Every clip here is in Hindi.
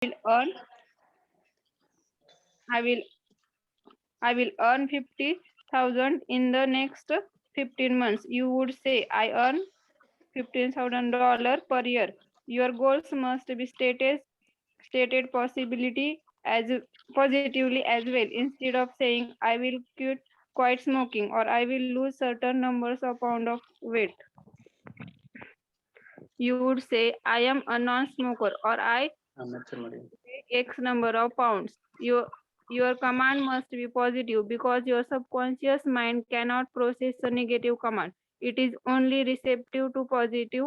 will earn I will earn 50,000 in the next 15 months. You would say I earn $15,000 per year. Your goals must be stated possibility as positively as well. Instead of saying I will quit smoking or I will lose certain numbers of pound of weight, you would say I am a non-smoker or I X number of pounds. Your command must be positive because your subconscious mind cannot process a negative command. It is only receptive to positive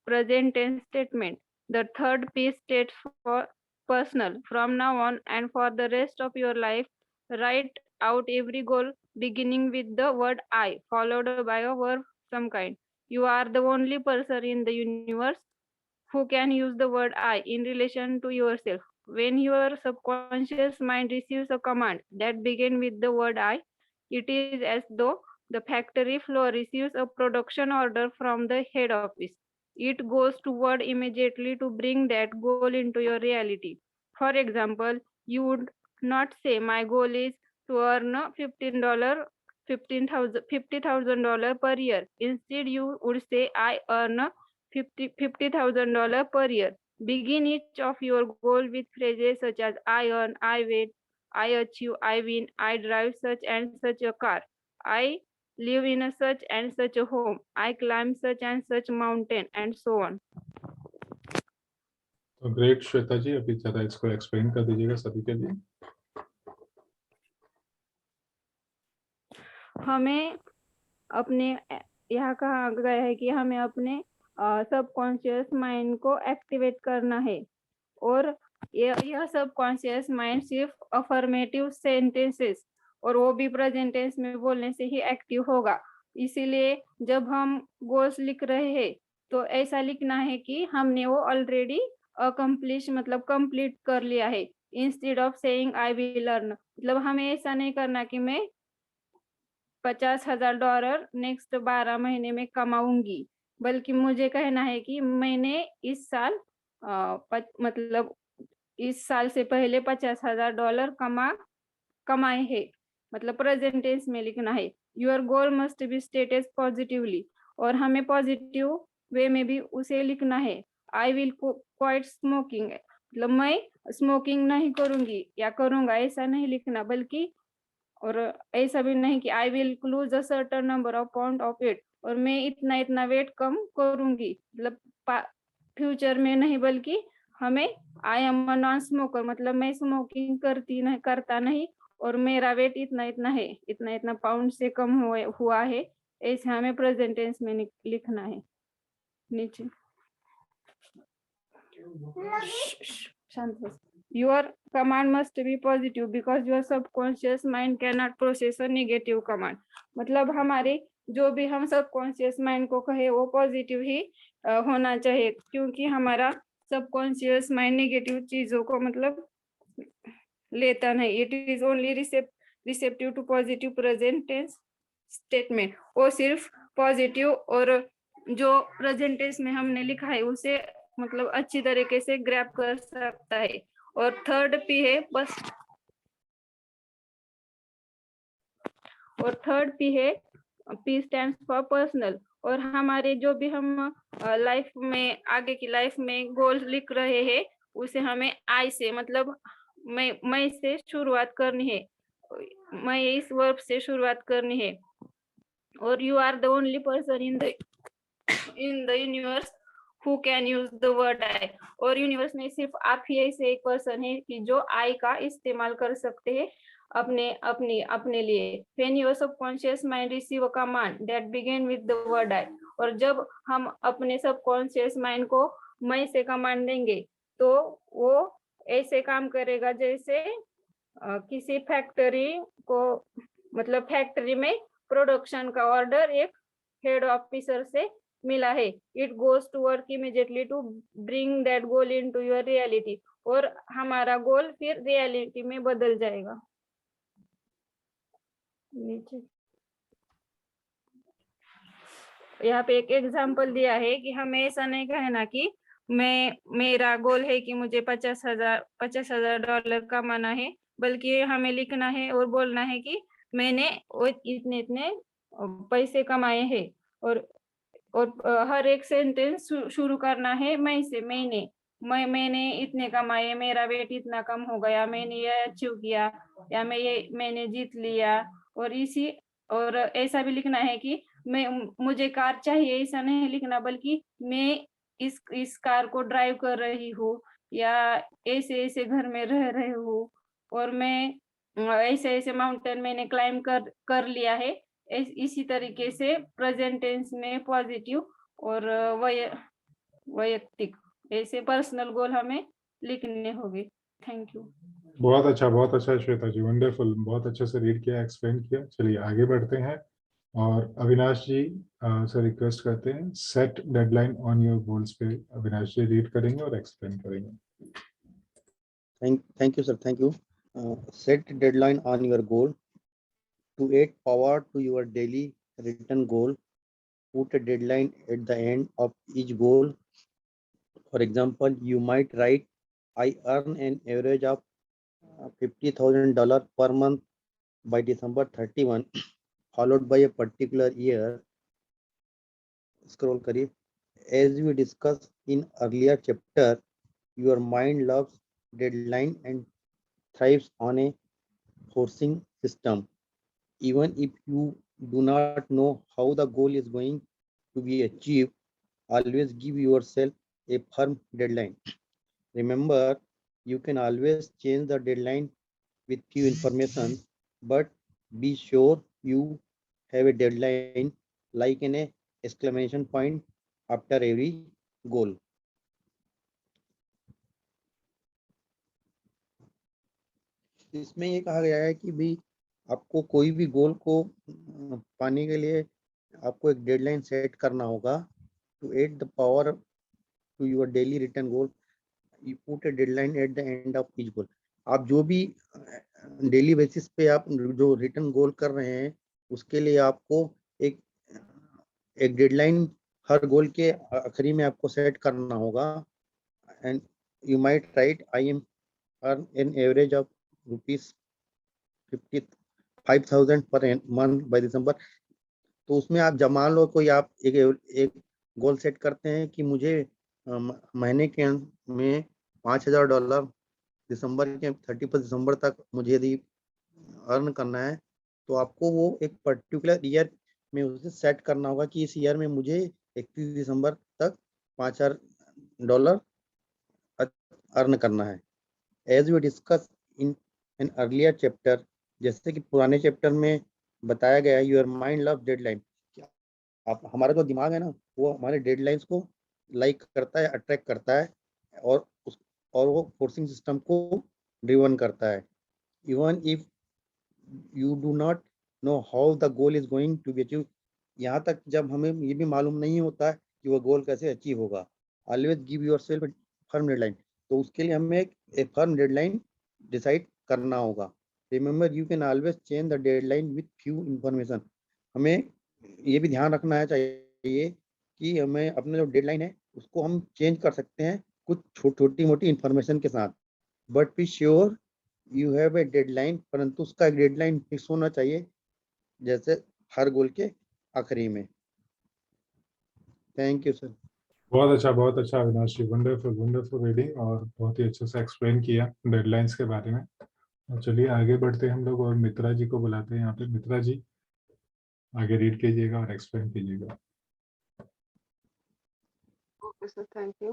present tense statement. The third piece states for personal. From now on and for the rest of your life, write out every goal beginning with the word I, followed by a verb some kind. You are the only person in the universe who can use the word I in relation to yourself. When your subconscious mind receives a command that begins with the word I, it is as though the factory floor receives a production order from the head office. It goes to work immediately to bring that goal into your reality. For example, you would not say, my goal is to earn $15, $50,000 per year. Instead, you would say, I earn $50,000 per year. Begin each of your goal with phrases such as I earn, I wait, I achieve, I win, I drive such and such a car, I live in a such and such a home, I climb such and such mountain, and so on. तो ग्रेट श्वेता जी, अभी जरा इसको एक्सप्लेन कर दीजिएगा सभी के लिए। हमें अपने यहाँ कहा गया है कि हमें अपने सबकॉन्शियस माइंड को एक्टिवेट करना है और यह सबकॉन्शियस माइंड सिर्फ अफर्मेटिव सेंटेंसेस और वो भी प्रेजेंट टेंस में बोलने से ही एक्टिव होगा। इसीलिए जब हम गोल्स लिख रहे हैं तो ऐसा लिखना है कि हमने वो ऑलरेडी अकम्प्लिश मतलब कंप्लीट कर लिया है। Instead of saying I will earn, मतलब हमें ऐसा नहीं करना कि मैं $50,000 नेक्स्ट 12 महीने में कमाऊंगी, बल्कि मुझे कहना है कि मैंने इस साल मतलब इस साल से पहले $50,000 कमाए हैं, मतलब प्रेजेंट टेंस में लिखना है। Your goal must be stated positively, और हमें पॉजिटिव वे में भी उसे लिखना है। आई विल क्विट स्मोकिंग, मतलब मैं स्मोकिंग नहीं करूंगी या करूंगा ऐसा नहीं लिखना, बल्कि और ऐसा भी नहीं कि I will lose a certain number of pound of weight, और मैं इतना इतना वेट कम करूंगी, मतलब फ्यूचर में नहीं, बल्कि हमें I am a non smoker, मतलब मैं स्मोकिंग करता नहीं और मेरा वेट इतना इतना है, इतना इतना पाउंड से कम हुआ है, ऐसे हमें प्रेजेंट टेंस में लिखना है। नीचे शांत हो। Your command must be positive because your subconscious mind cannot process a negative command. मतलब हमारे जो भी हम सबकॉन्शियस माइंड को कहे वो पॉजिटिव ही होना चाहिए, क्योंकि हमारा सबकॉन्शियस माइंड नेगेटिव चीजों को मतलब लेता नहीं। It is only receptive to positive present tense statement. वो सिर्फ पॉजिटिव और जो प्रेजेंट टेंस में हमने लिखा है उसे मतलब अच्छी तरीके से ग्रैब कर सकता है। और थर्ड पी है बस, और थर्ड पी है पी स्टैंड्स फॉर पर्सनल। और हमारे जो भी हम लाइफ में आगे की लाइफ में गोल लिख रहे हैं उसे हमें आई से मतलब मैं से शुरुआत करनी है, मैं इस वर्ब से शुरुआत करनी है। और you are the only person in the universe who can use the word I, और यूनिवर्स में सिर्फ आप ही ऐसे एक पर्सन है कि जो आई का इस्तेमाल कर सकते हैं अपने लिए। When your subconscious mind receive a command that begin with the word I, और जब हम अपने सबकॉन्शियस माइंड को मैं से कमांड देंगे तो वो ऐसे काम करेगा जैसे किसी फैक्ट्री को, मतलब फैक्ट्री में प्रोडक्शन का ऑर्डर एक हेड ऑफिसर से मिला है। It goes to work immediately to bring that goal into your reality, और हमारा गोल फिर रियलिटी में बदल जाएगा। नीचे यहाँ पे एक एग्जाम्पल दिया है कि हमें ऐसा नहीं कहना कि मेरा गोल है कि मुझे $50,000 कमाना है, बल्कि हमें लिखना है और बोलना है कि मैंने वो इतने-इतने पैसे कमाए हैं। और हर एक सेंटेंस शुरू करना है मैं से, मैंने इतने कमाए, मेरा वेट इतना कम हो गया, मैंने ये अचीव किया, या मैंने जीत लिया। और ऐसा भी लिखना है कि मुझे कार चाहिए, ऐसा नहीं लिखना, बल्कि मैं इस कार को ड्राइव कर रही हूँ, या ऐसे-ऐसे घर में रह रही हूँ, और मैं ऐसे-ऐसे माउंटेन मैंने क्लाइंब कर लिया है। इसी तरीके से प्रेजेंट टेंस में पॉजिटिव और वैयक्तिक ऐसे पर्सनल गोल हमें लिखने होंगे। Thank you. बहुत अच्छा श्वेता जी, वंडरफुल, बहुत अच्छे से रीड किया, एक्सप्लेन किया। चलिए आगे बढ़ते हैं और अविनाश जी से रिक्वेस्ट करते हैं, set deadline on your goals पे अविनाश जी रीड करेंगे और एक्सप्लेन करेंगे। Thank you, sir. Thank you. Set deadline on your goal. To add power to your daily written goal, put a deadline at the end of each goal. For example, you might write, I earn an average of $50,000 per month by December 31, followed by a particular year. Scroll करिए. As we discussed in earlier chapter, your mind loves deadline and thrives on a forcing system. Even if you do not know how the goal is going to be achieved, always give yourself a firm deadline. Remember, you can always change the deadline with few information, but be sure you have a deadline like an exclamation point after every goal. इसमें ये कहा गया है कि भाई आपको कोई भी गोल को पाने के लिए आपको एक डेडलाइन सेट करना होगा। To add the power to your daily return goal, you put a deadline at the end of each goal. आप जो भी डेली बेसिस पे आप जो रिटर्न गोल कर रहे हैं, उसके लिए आपको एक एक डेडलाइन हर गोल के आखिरी में आपको सेट करना होगा। And you might right, I am earn an average of ₹55,000 per month by December. तो उसमें आप जब मान लो कोई आप एक गोल सेट करते हैं कि मुझे महीने के अंत में $5,000 दिसंबर के 31 दिसंबर तक मुझे यदि अर्न करना है, तो आपको वो एक पर्टिकुलर ईयर में उसे सेट करना होगा कि इस ईयर में मुझे 31 दिसंबर तक $5,000 अर्न करना है। As we discuss in an earlier chapter, जैसे कि पुराने चैप्टर में बताया गया है, योर माइंड लव डेडलाइन। आप हमारा जो दिमाग है ना, वो हमारे डेडलाइंस को लाइक करता है, अट्रैक्ट करता है, और वो फोर्सिंग सिस्टम को ड्रिवन करता है। Even if you do not know how the goal is going to be achieve, यहाँ तक जब हमें ये भी मालूम नहीं होता है कि वो गोल कैसे अचीव होगा। Always give yourself firm deadline. तो उसके लिए हमें एक फर्म डेडलाइन डिसाइड करना होगा। Remember, you can always change the deadline with few information. हमें ये भी ध्यान रखना है चाहिए कि हमें अपना जो डेडलाइन है उसको हम चेंज कर सकते हैं कुछ छोटी मोटी इंफॉर्मेशन के साथ। But be sure you have a deadline, परंतु उसका एक डेडलाइन फिक्स होना चाहिए, जैसे हर गोल के आखिरी में। Thank you sir. बहुत अच्छा अविनाश जी, वंडरफुल वंडरफुल रीडिंग और बहुत ही अच्छे से एक्सप्लेन किया डेडलाइंस के बारे में। और चलिए आगे बढ़ते हैं हम लोग और मित्रा जी को बुलाते हैं यहाँ पे। मित्रा जी आगे रीड कीजिएगा और एक्सप्लेन कीजिएगा। Okay, sir, thank you.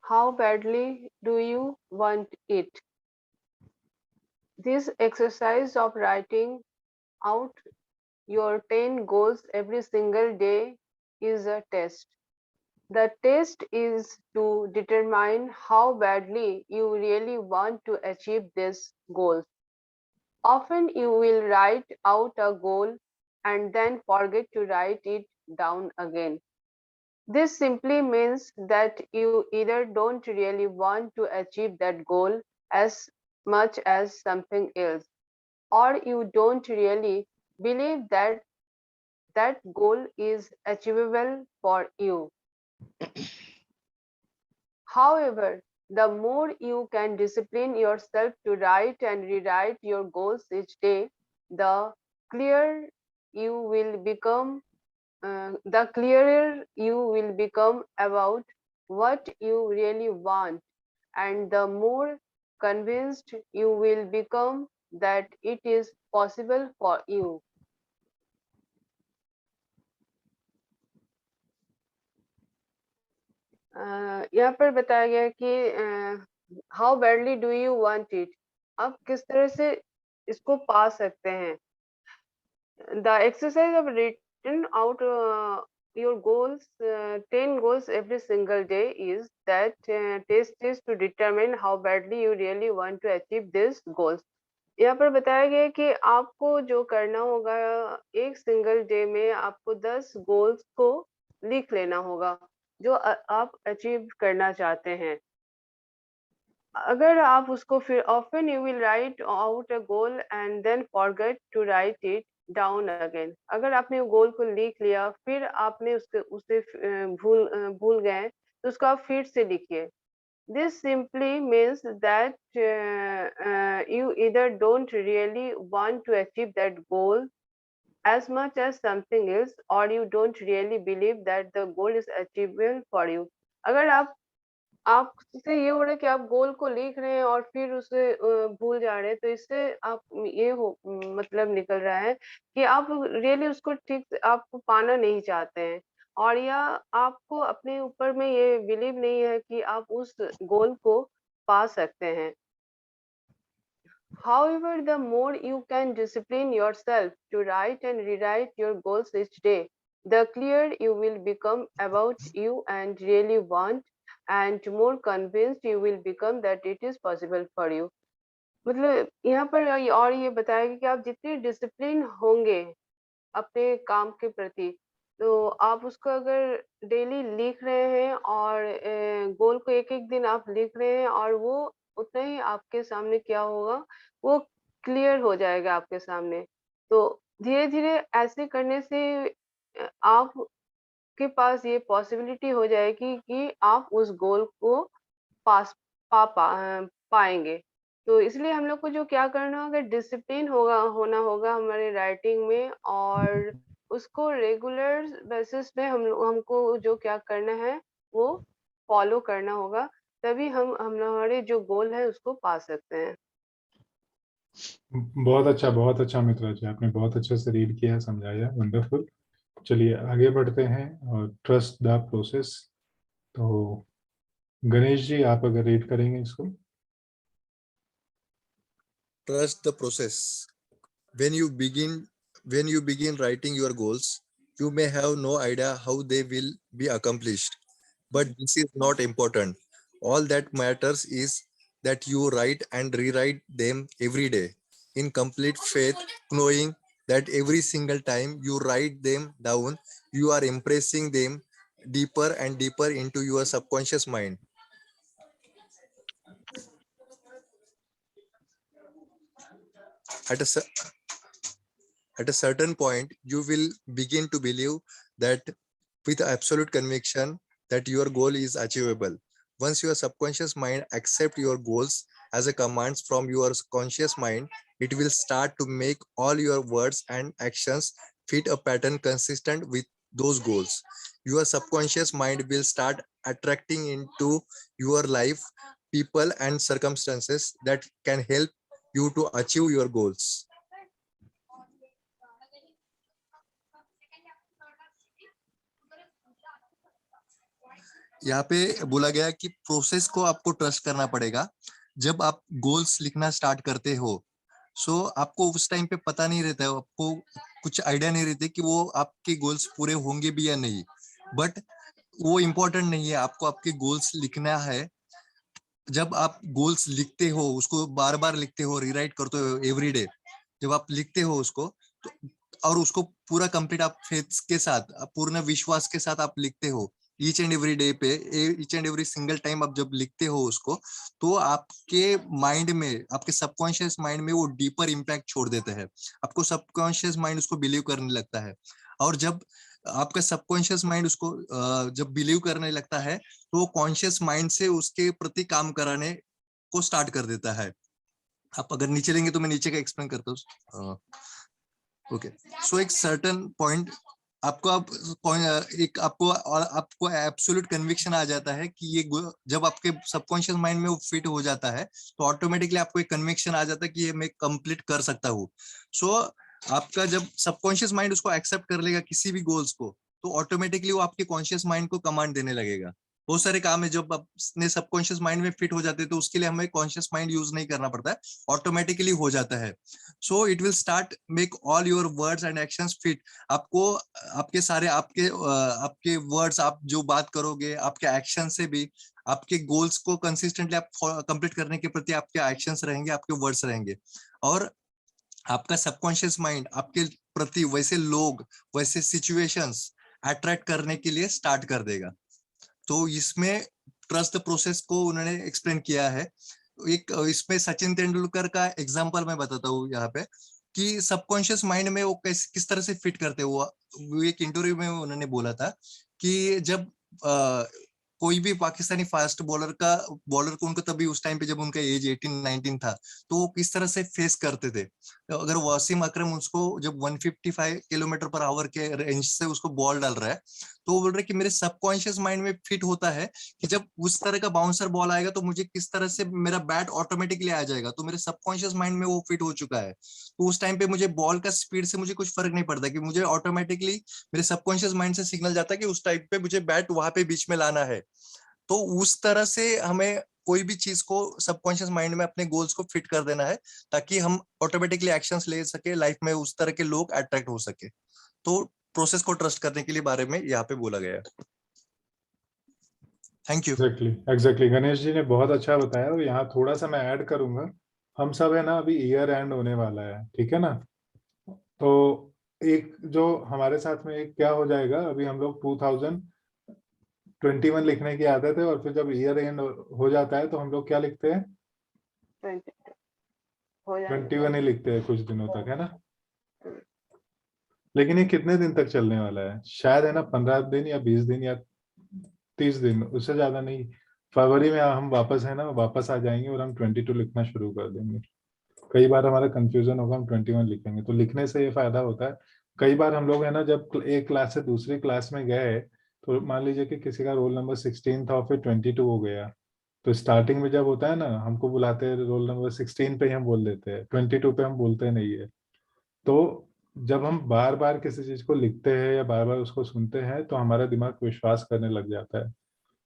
How badly do you want it? This exercise of writing out your 10 goals every single day is a test. The test is to determine how badly you really want to achieve these goals. Often you will write out a goal and then forget to write it down again. This simply means that you either don't really want to achieve that goal as much as something else, or you don't really believe that that goal is achievable for you. However, the more you can discipline yourself to write and rewrite your goals each day, the clearer you will become. The clearer you will become about what you really want, and the more convinced you will become that it is possible for you. यहाँ पर बताया गया है कि how badly do you want it, आप किस तरह से इसको पा सकते हैं. The exercise of written out your goals, 10 goals every single day is that test is to determine how badly you really want to achieve these goals. यहाँ पर बताया गया है कि आपको जो करना होगा, एक सिंगल डे में आपको 10 गोल्स को लिख लेना होगा जो आप अचीव करना चाहते हैं. अगर आप उसको फिर often you will write out a goal and then forget to write it down again. अगर आपने गोल को लिख लिया फिर आपने उसे भूल गए तो उसको आप फिर से लिखिए. This simply means that you either don't really want to achieve that goal as much as something else, or you don't really believe that the goal is achievable for you. अगर आपसे ये हो रहा है कि आप गोल को लिख रहे हैं और फिर उसे भूल जा रहे हैं, तो इससे आप ये मतलब निकल रहा है कि आप रियली उसको ठीक से आपको पाना नहीं चाहते हैं, और या आपको अपने ऊपर में ये बिलीव नहीं है कि आप उस गोल को पा सकते हैं. However, the more you can discipline yourself to write and rewrite your goals each day, the clearer you will become about you and really want, and more convinced you will become that it is possible for you. मतलब यहाँ पर और ये बताया कि आप जितने डिसिप्लिन होंगे अपने काम के प्रति, तो आप उसको अगर डेली लिख रहे हैं और गोल को एक-एक दिन आप लिख रहे हैं, और वो उतना ही आपके सामने क्या होगा, वो क्लियर हो जाएगा आपके सामने. तो धीरे-धीरे ऐसे करने से आपके पास ये पॉसिबिलिटी हो जाएगी कि आप उस गोल को पाएँगे. तो इसलिए हम लोग को जो क्या करना होगा, डिसिप्लिन होना होगा हमारे राइटिंग में, और उसको रेगुलर बेसिस पे हमको जो क्या करना है वो फॉलो करना होगा, तभी हम हमारे जो गोल है उसको पा सकते हैं. बहुत अच्छा मित्रा जी, आपने बहुत अच्छे से रीड किया, समझाया, वंडरफुल. चलिए आगे बढ़ते हैं और ट्रस्ट द प्रोसेस. तो गणेश जी आप अगर रीड करेंगे इसको. Trust the process. When you begin writing your goals, you may have no idea how they will be accomplished, but this is not important. All that matters is that you write and rewrite them every day in complete faith, knowing that every single time you write them down, you are impressing them deeper and deeper into your subconscious mind. At a certain point, you will begin to believe that with absolute conviction that your goal is achievable. Once your subconscious mind accepts your goals as a commands from your conscious mind, it will start to make all your words and actions fit a pattern consistent with those goals. Your subconscious mind will start attracting into your life people and circumstances that can help you to achieve your goals. यहाँ पे बोला गया कि प्रोसेस को आपको ट्रस्ट करना पड़ेगा. जब आप गोल्स लिखना स्टार्ट करते हो, सो आपको उस टाइम पे पता नहीं रहता है, आपको कुछ आइडिया नहीं रहती कि वो आपके गोल्स पूरे होंगे भी या नहीं, बट वो इम्पोर्टेंट नहीं है. आपको आपके गोल्स लिखना है. जब आप गोल्स लिखते हो, उसको बार बार लिखते हो, रीराइट करते हो एवरी डे, जब आप लिखते हो उसको तो, और उसको पूरा कंप्लीट आप फेथ के साथ, पूर्ण विश्वास के साथ आप लिखते हो ईच एंड एवरी डे पे, each and every single time आप जब लिखते हो उसको, तो आपके माइंड में, आपके सबकॉन्शियस माइंड में वो डीपर इम्पैक्ट छोड़ देता है. आपको सबकॉन्शियस माइंड उसको बिलीव करने लगता है. और जब आपका सबकॉन्शियस माइंड उसको जब बिलीव करने लगता है तो वो कॉन्शियस माइंड से उसके प्रति काम कराने को स्टार्ट कर देता है। आप अगर नीचे लेंगे तो मैं नीचे का एक्सप्लेन करता हूँ। ओके, सो एक सर्टेन पॉइंट आपको एक आपको एब्सोल्यूट कन्विक्शन आ जाता है कि ये जब आपके सबकॉन्शियस माइंड में वो फिट हो जाता है तो ऑटोमेटिकली आपको एक कन्विक्शन आ जाता है कि ये मैं कंप्लीट कर सकता हूँ। सो आपका जब सबकॉन्शियस माइंड उसको एक्सेप्ट कर लेगा किसी भी गोल्स को, तो ऑटोमेटिकली वो आपके कॉन्शियस माइंड को कमांड देने लगेगा। बहुत सारे काम है जब अपने सबकॉन्शियस माइंड में फिट हो जाते हैं तो उसके लिए हमें कॉन्शियस माइंड यूज नहीं करना पड़ता है, ऑटोमेटिकली हो जाता है। So it will start make all your words and actions fit. आपको आपके सारे आपके वर्ड्स, आप जो बात करोगे, आपके एक्शन से भी आपके गोल्स को कंसिस्टेंटली आप कंप्लीट करने के प्रति आपके एक्शंस रहेंगे, आपके वर्ड्स रहेंगे, और आपका सबकॉन्शियस माइंड आपके प्रति वैसे लोग, वैसे सिचुएशंस अट्रैक्ट करने के लिए स्टार्ट कर देगा। तो इसमें ट्रस्ट द प्रोसेस को उन्होंने एक्सप्लेन किया है। एक इसमें सचिन तेंदुलकर का एग्जांपल मैं बताता हूँ यहाँ पे कि सबकॉन्शियस माइंड में वो किस तरह से फिट करते हुआ, एक इंटरव्यू में उन्होंने बोला था कि जब कोई भी पाकिस्तानी फास्ट बॉलर को उनको तभी उस टाइम पे जब उनका एज 18-19 था तो वो किस तरह से फेस करते थे। तो अगर वसीम अकरम उसको जब 155 किलोमीटर पर आवर के रेंज से उसको बॉल डाल रहा है तो वो बोल रहे कि मेरे सबकॉन्शियस माइंड में फिट होता है कि जब उस तरह का बाउंसर बॉल आएगा तो मुझे किस तरह से मेरा बैट ऑटोमेटिकली आ जाएगा। तो मेरे सबकॉन्शियस माइंड में वो फिट हो चुका है। तो उस टाइम पे मुझे बॉल का स्पीड से मुझे कुछ फर्क नहीं पड़ता कि मुझे ऑटोमेटिकली मेरे सबकॉन्शियस माइंड से सिग्नल जाता है कि उस टाइप पे मुझे बैट वहां पे बीच में लाना है। तो उस तरह से हमें कोई भी चीज को सबकॉन्शियस माइंड में अपने गोल्स को फिट कर देना है ताकि हम ऑटोमेटिकली एक्शंस ले सके, लाइफ में उस तरह के लोग अट्रैक्ट हो सके। तो प्रोसेस को ट्रस्ट करने के लिए बारे में यहाँ पे बोला गया है। Thank you. Exactly Ganesh ji ने बहुत अच्छा बताया। और यहाँ थोड़ा सा मैं ऐड करूंगा, हम सब है ना अभी ईयर एंड होने वाला है, ठीक है ना। तो एक जो हमारे साथ में एक क्या हो जाएगा, अभी हम लोग 2021 लिखने की आदत है और फिर जब ईयर एंड हो जाता है तो हम लोग क्या लिखते हैं, 22 हो जाएगा। 21 ही लिखते हैं कुछ दिनों तक, है ना। लेकिन ये कितने दिन तक चलने वाला है, शायद है ना 15 दिन या 20 दिन या 30 दिन, उससे ज्यादा नहीं। फरवरी में हम वापस है ना वापस आ जाएंगे और हम 22 लिखना शुरू कर देंगे। कई बार हमारा कंफ्यूजन होगा, हम 21 लिखेंगे। तो लिखने से ये फायदा होता है, कई बार हम लोग है ना जब एक क्लास से दूसरी क्लास में गए तो मान लीजिए कि किसी का रोल नंबर 16 था और फिर 22 हो गया, तो स्टार्टिंग में जब होता है ना हमको बुलाते हैं रोल नंबर 16 पे ही हम बोल देते हैं, 22 पे हम बोलते नहीं है। तो जब हम बार बार किसी चीज को लिखते हैं या बार बार उसको सुनते हैं तो हमारा दिमाग विश्वास करने लग जाता है।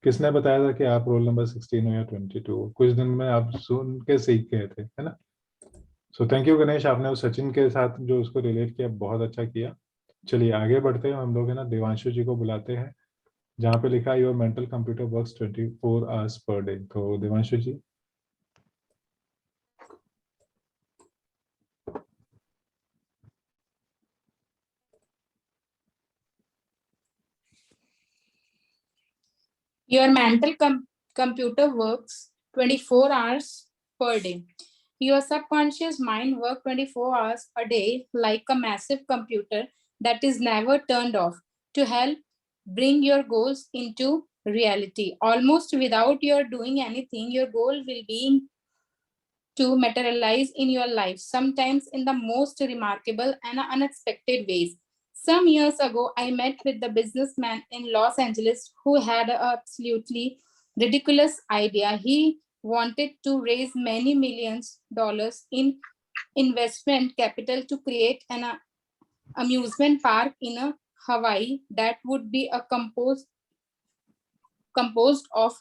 किसने बताया था कि आप रोल नंबर 16 हो या 22 हो, कुछ दिन में आप सुन के सीख गए थे, है ना। सो थैंक यू गणेश, आपने उस सचिन के साथ जो उसको रिलेट किया बहुत अच्छा किया। चलिए आगे बढ़ते हैं, हम लोग है ना देवांशु जी को बुलाते हैं जहाँ पे लिखा है your mental computer works 24 hours per day. तो देवांशु जी। Your mental computer works 24 hours per day. Your subconscious mind works 24 hours a day like a massive computer that is never turned off to help bring your goals into reality. Almost without your doing anything, your goal will be to materialize in your life, sometimes in the most remarkable and unexpected ways. Some years ago, I met with the businessman in Los Angeles who had an absolutely ridiculous idea. He wanted to raise many millions dollars in investment capital to create an amusement park in Hawaii that would be composed of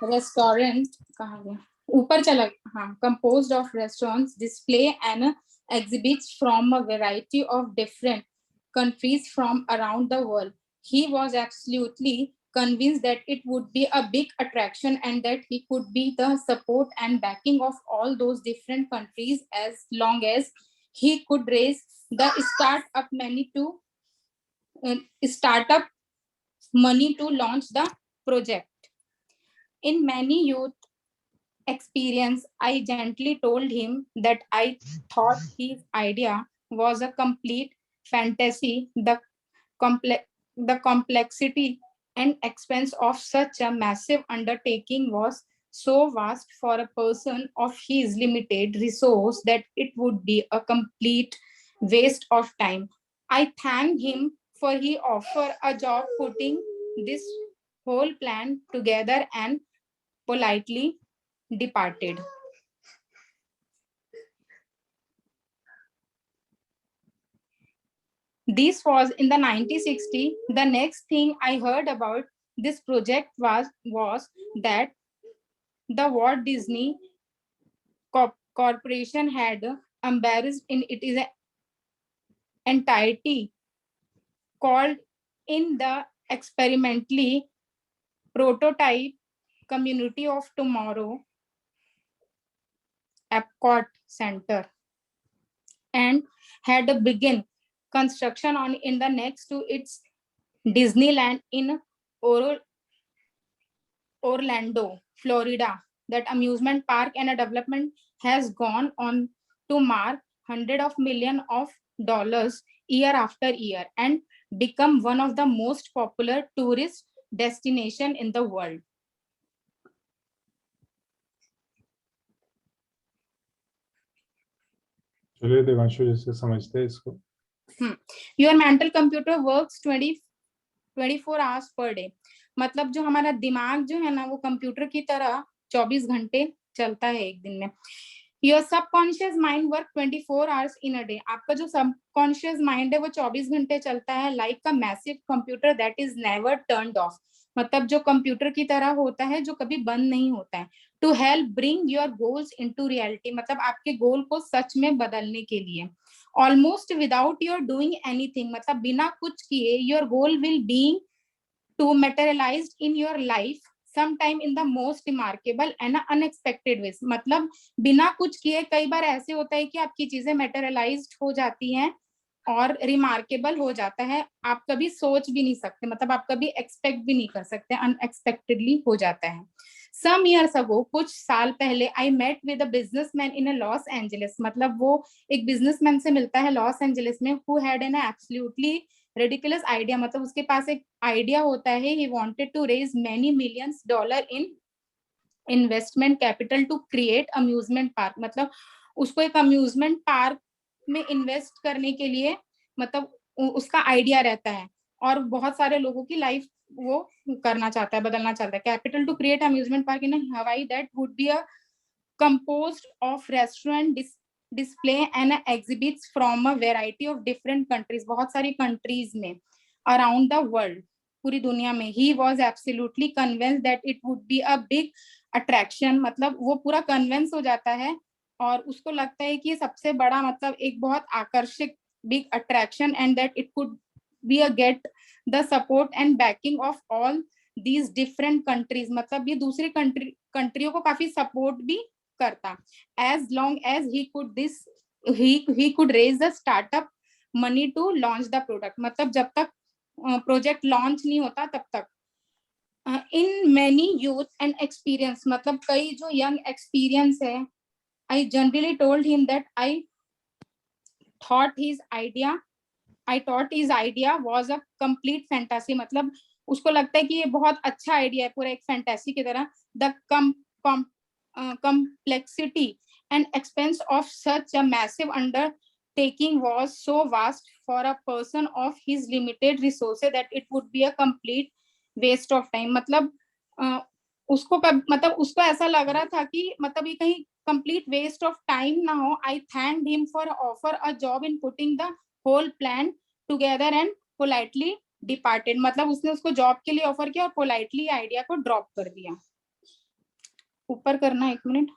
restaurant composed of restaurants, display and exhibits from a variety of different countries from around the world. He was absolutely convinced that it would be a big attraction and that he could be the support and backing of all those different countries as long as he could raise the startup money to launch the project. In many youth experience, I gently told him that I thought his idea was a complete fantasy, the complexity and expense of such a massive undertaking was so vast for a person of his limited resource that it would be a complete waste of time. I thank him for he offered a job putting this whole plan together and politely departed. This was in the 1960. The next thing I heard about this project was that the Walt Disney Corporation had embarrassed in its entirety, called in the experimentally prototype Community of Tomorrow Epcot Center, and had begun construction on in the next to its Disneyland in Orlando, Florida. That amusement park and a development has gone on to mark hundreds of millions of dollars year after year and become one of the most popular tourist destination in the world. चलिए देवांशु जैसे समझते हैं इसको. Your mental computer works 24 hours per day. मतलब जो हमारा दिमाग जो है ना वो कंप्यूटर की तरह 24 घंटे चलता है एक दिन में. Your subconscious mind work 24 hours in a day. आपका जो subconscious mind है वो 24 घंटे चलता है like a massive computer that is never turned off. मतलब जो कंप्यूटर की तरह होता है जो कभी बंद नहीं होता है. To help bring your goals into reality. मतलब आपके गोल को सच में बदलने के लिए. Almost without your doing anything. मतलब बिना कुछ किए your goal will be to materialize in your life sometime in the most remarkable and unexpected ways. मतलब बिना कुछ किए कई बार ऐसे होता है कि आपकी चीजें materialized हो जाती हैं और remarkable हो जाता है. आप कभी सोच भी नहीं सकते, मतलब आप कभी expect भी नहीं कर सकते, unexpectedly हो जाता है. Some years ago, कुछ साल पहले, I met with a businessman in a Los Angeles. मतलब वो एक businessman से मिलता है लॉस एंजलिस में, who had an absolutely ridiculous idea. मतलब उसके पास एक आइडिया होता है. He wanted to raise many millions dollars in investment capital to create amusement park. मतलब उसको एक amusement park में इन्वेस्ट करने के लिए मतलब उसका आइडिया रहता है और बहुत सारे लोगों की लाइफ वो करना चाहता है, बदलना चाहता है. Capital to create amusement park in Hawaii that would be a composed of restaurant display and exhibits from a variety of different countries. बहुत सारी countries में around the world, पूरी दुनिया में. He was absolutely convinced that it would be a big attraction. मतलब वो पूरा convince हो जाता है और उसको लगता है कि ये सबसे बड़ा मतलब एक बहुत आकर्षक big attraction and that it could be a get the support and backing of all these different countries. मतलब ये दूसरी कंट्रियों को काफी सपोर्ट भी करता. As long as he could raise the startup money to launch the product. मतलब जब तक प्रोजेक्ट लॉन्च नहीं होता तब तक. In many youth and experience, मतलब कई जो young experience है, I generally told him that I thought his idea was a complete fantasy. मतलब उसको लगता है कि ये बहुत अच्छा आइडिया है, पूरा एक फैंटेसी की तरह. The complexity and expense of such a massive undertaking was so vast for a person of his limited resources that it would be a complete waste of time. मतलब उसको ऐसा लग रहा था कि मतलब ये कहीं complete waste of time ना हो. I thanked him for offer a job in putting the whole plan together and politely departed. मतलब उसने उसको जॉब के लिए ऑफर किया और पोलाइटली आइडिया को ड्रॉप कर दिया. ऊपर करना 1 minute.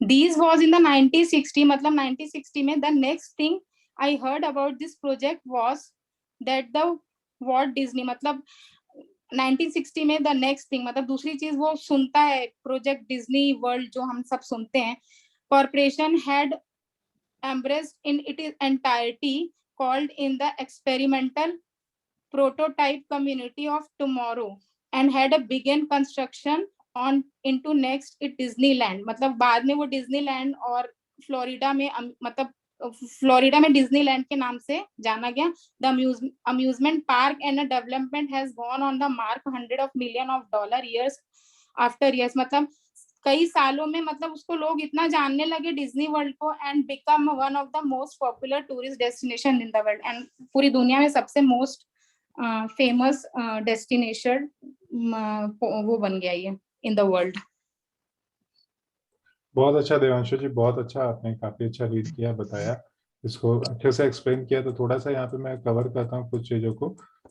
This was in the 1960. मतलब 1960 में the next thing I heard about this project was that the Walt Disney. मतलब 1960 में the next thing मतलब दूसरी चीज वो सुनता है प्रोजेक्ट डिज्नी वर्ल्ड जो हम सब सुनते हैं. Corporation had embraced in its entirety, called in the experimental prototype Community of Tomorrow and had a begun construction on into next it Disneyland. मतलब बाद में वो डिज्नीलैंड और फ्लोरिडा में मतलब फ्लोरिडा में डिज्नीलैंड के नाम से जाना गया। The amusement park and development has gone on the mark $100 of million years after years, मतलब कई सालों में मतलब उसको लोग इतना जानने लगे डिज्नी वर्ल्ड को, and become one of the most popular tourist destination in the world, and पूरी दुनिया में सबसे मोस्ट फेमस डेस्टिनेशन वो बन गया ये इन द वर्ल्ड। बहुत अच्छा देवांशु जी, बहुत अच्छा, आपने काफी अच्छा रीड किया, बताया, इसको अच्छे से एक्सप्लेन किया। तो थोड़ा सा यहाँ पे मैं कवर करता हूँ कुछ चीजों को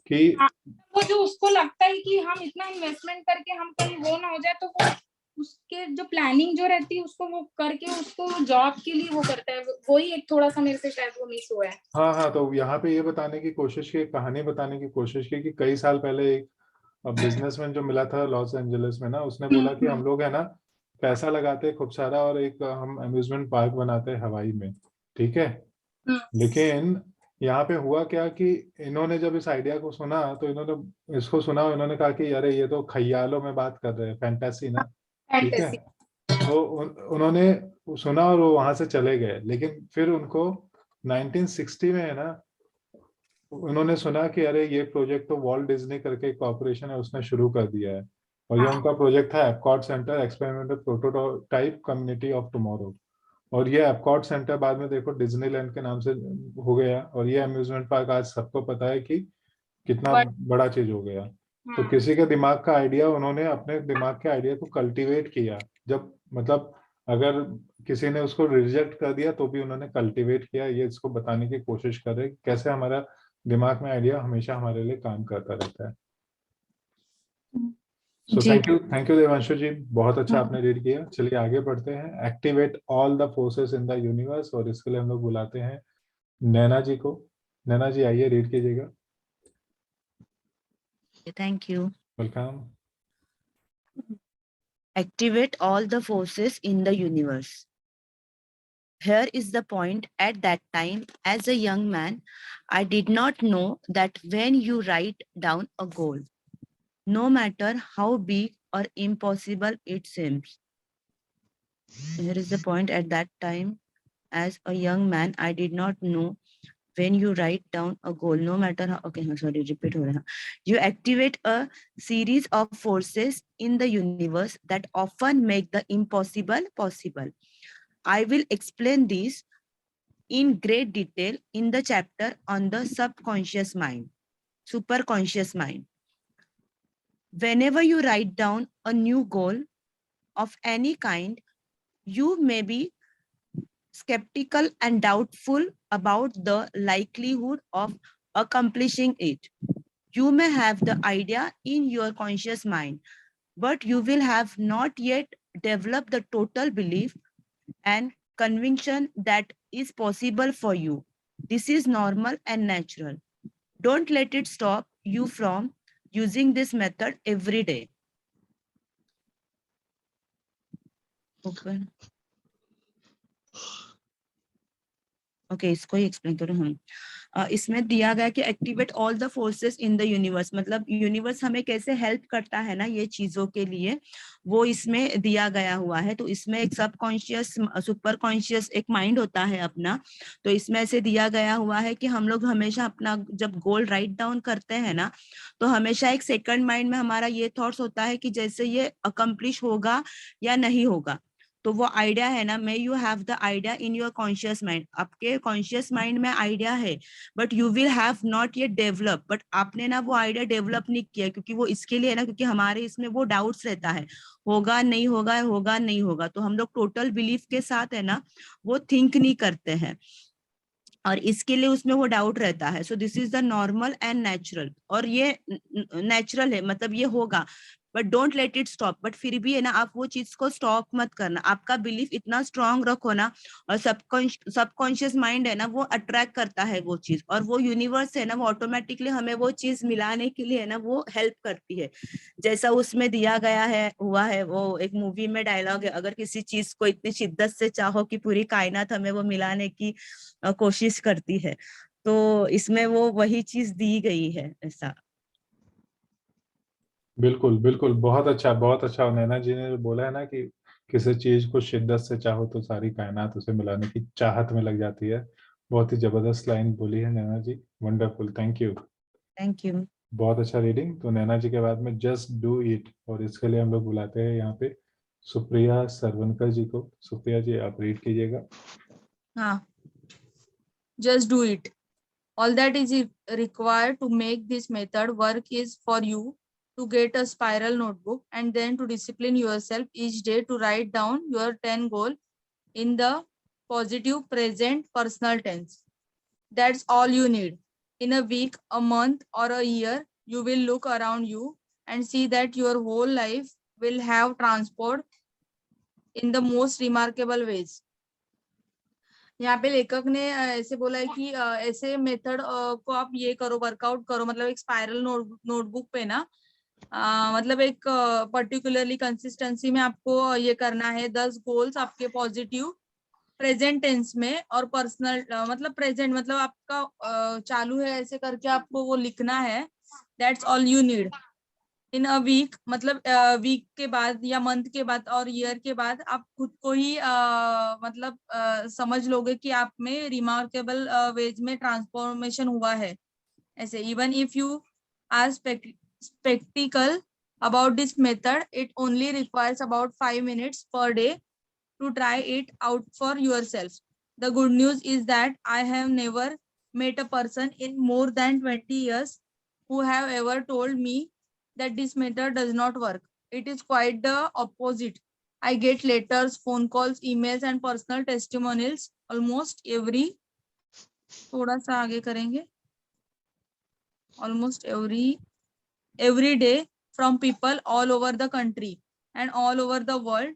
कि वो जो उसको लगता है कि हम इतना इन्वेस्टमेंट करके हम कहीं वो ना हो जाए, तो वो उसके जो प्लानिंग जो रहती है उसको वो करके उसको जॉब के लिए वो करता है, वही एक थोड़ा सा मेरे से शायद वो मिस हुआ है। हाँ हाँ, तो यहाँ पे ये बताने की कोशिश की, कहानी बताने की कोशिश की कि कई साल पहले एक बिजनेसमैन जो मिला था लॉस एंजलिस में ना, उसने बोला कि हम लोग है ना पैसा लगाते खूब सारा और एक हम अम्यूजमेंट पार्क बनाते हैं हवाई में, ठीक है। लेकिन यहाँ पे हुआ क्या कि इन्होंने जब इस आइडिया को सुना तो इन्होंने इसको सुना, इन्होंने कहा कि अरे ये तो ख्यालों में बात कर रहे हैं, फैंटेसी ना, ठीक है। तो उन्होंने सुना और वो वहां से चले गए। लेकिन फिर उनको 1960 में है ना, उन्होंने सुना कि अरे ये प्रोजेक्ट तो वॉल्ट डिज्नी करके एक कॉर्पोरेशन है उसने शुरू कर दिया है, और ये उनका प्रोजेक्ट था Epcot center experimental prototype community of tomorrow. और ये एपकॉट सेंटर बाद में देखो डिज्नीलैंड के नाम से हो गया, और ये अम्यूजमेंट पार्क आज सबको पता है कि कितना बड़ा चीज हो गया। तो किसी के दिमाग का आइडिया, उन्होंने अपने दिमाग के आइडिया को कल्टीवेट किया, जब मतलब अगर किसी ने उसको रिजेक्ट कर दिया तो भी उन्होंने कल्टीवेट किया। ये इसको बताने की कोशिश कर रहे हैं कैसे हमारा दिमाग में आइडिया हमेशा हमारे लिए काम करता रहता है। सो थैंक यू देवांशु जी, बहुत अच्छा आपने रीड किया। चलिए आगे बढ़ते हैं। Activate all the forces in the universe, और इसके लिए हम लोग बुलाते हैं नैना जी को। नैना जी आइए, रीड कीजिएगा। Thank you. Welcome. Activate all the forces in the universe. Here is the point. At that time, as a young man, I did not know that when you write down a goal, no matter how big or impossible it seems. Here is the point. At that time, as a young man, I did not know when you write down a goal, no matter how, okay, sorry, repeat ho raha. You activate a series of forces in the universe that often make the impossible possible. I will explain this in great detail in the chapter on the subconscious mind, superconscious mind. Whenever you write down a new goal of any kind, you may be skeptical and doubtful about the likelihood of accomplishing it. You may have the idea in your conscious mind, but you will have not yet developed the total belief and conviction that is possible for you. This is normal and natural. Don't let it stop you from using this method every day. Okay. Okay, इसको ही एक्सप्लेन करूँ हम। इसमें दिया गया कि activate all the forces in the universe, मतलब यूनिवर्स हमें कैसे हेल्प करता है ना ये चीजों के लिए, वो इसमें दिया गया हुआ है। तो इसमें एक सबकॉन्शियस सुपर कॉन्शियस एक माइंड होता है अपना, तो इसमें ऐसे दिया गया हुआ है कि हम लोग हमेशा अपना जब गोल राइट डाउन करते हैं ना, तो हमेशा एक सेकंड माइंड में हमारा ये थॉट्स होता है कि जैसे ये अकम्प्लिश होगा या नहीं होगा। तो वो आइडिया है ना, may you have the idea in your conscious mind, आपके कॉन्शियस माइंड में आइडिया है, but you will have not yet develop, but आपने ना वो आइडिया डेवलप नहीं किया, क्योंकि वो इसके लिए है ना, क्योंकि हमारे इसमें वो डाउट्स रहता है, होगा नहीं होगा, होगा नहीं होगा, तो हम लोग टोटल बिलीफ के साथ है ना वो थिंक नहीं करते हैं, और इसके लिए उसमें वो डाउट रहता है। So this is the normal and natural, और ये नेचुरल है, मतलब ये होगा, but don't let it stop. But फिर भी है ना आप वो चीज को स्टॉप मत करना, आपका बिलीफ इतना स्ट्रांग रखो ना, और सबकॉन्शियस माइंड है ना वो अट्रैक्ट करता है वो चीज, और वो यूनिवर्स है ना वो ऑटोमेटिकली हमें वो चीज मिलाने के लिए है ना वो हेल्प करती है। जैसा उसमें दिया गया है हुआ है, वो एक मूवी में डायलॉग है, अगर किसी चीज को इतनी शिद्दत से चाहो कि पूरी कायनात हमें वो मिलाने की कोशिश करती है, तो इसमें वो वही चीज दी गई है ऐसा। बिल्कुल बिल्कुल, बहुत अच्छा बहुत अच्छा। नैना जी ने बोला है ना कि किसी चीज को शिद्दत से चाहो तो सारी कायनात उसे मिलाने की चाहत में लग जाती है। बहुत ही जबरदस्त लाइन बोली है Naina ji, wonderful, thank you. Thank you. बहुत अच्छा रीडिंग। तो नैना जी के बाद में जस्ट डू इट, और इसके लिए हम लोग बुलाते हैं यहाँ पे सुप्रिया सरवनकर जी को। सुप्रिया जी आप रीड कीजिएगा। हाँ, just do it. All that is required to make this method work is for you to get a spiral notebook and then to discipline yourself each day to write down your 10 goal in the positive present personal tense. That's all you need. In a week, a month, or a year, you will look around you and see that your whole life will have transport in the most remarkable ways. यहाँ पे लेखक ने ऐसे बोला है कि ऐसे मेथड को आप ये करो, वर्कआउट करो, मतलब एक स्पाइरल नोटबुक पे ना मतलब एक पर्टिकुलरली कंसिस्टेंसी में आपको ये करना है 10 गोल्स आपके पॉजिटिव प्रेजेंट टेंस में और पर्सनल मतलब प्रेजेंट मतलब आपका चालू है ऐसे करके आपको वो लिखना है। That's all you need. In a week मतलब वीक के बाद या मंथ के बाद और ईयर के बाद आप खुद को ही मतलब समझ लोगे कि आप में रिमार्केबल वेज में ट्रांसफॉर्मेशन हुआ है। ऐसे even if you are skeptical about this method, it only requires about 5 minutes per day to try it out for yourself. The good news is that I have never met a person in more than 20 years who have ever told me that this method does not work. It is quite the opposite. I get letters, phone calls, emails and personal testimonials almost थोड़ा सा आगे करेंगे, almost every day from people all over the country and all over the world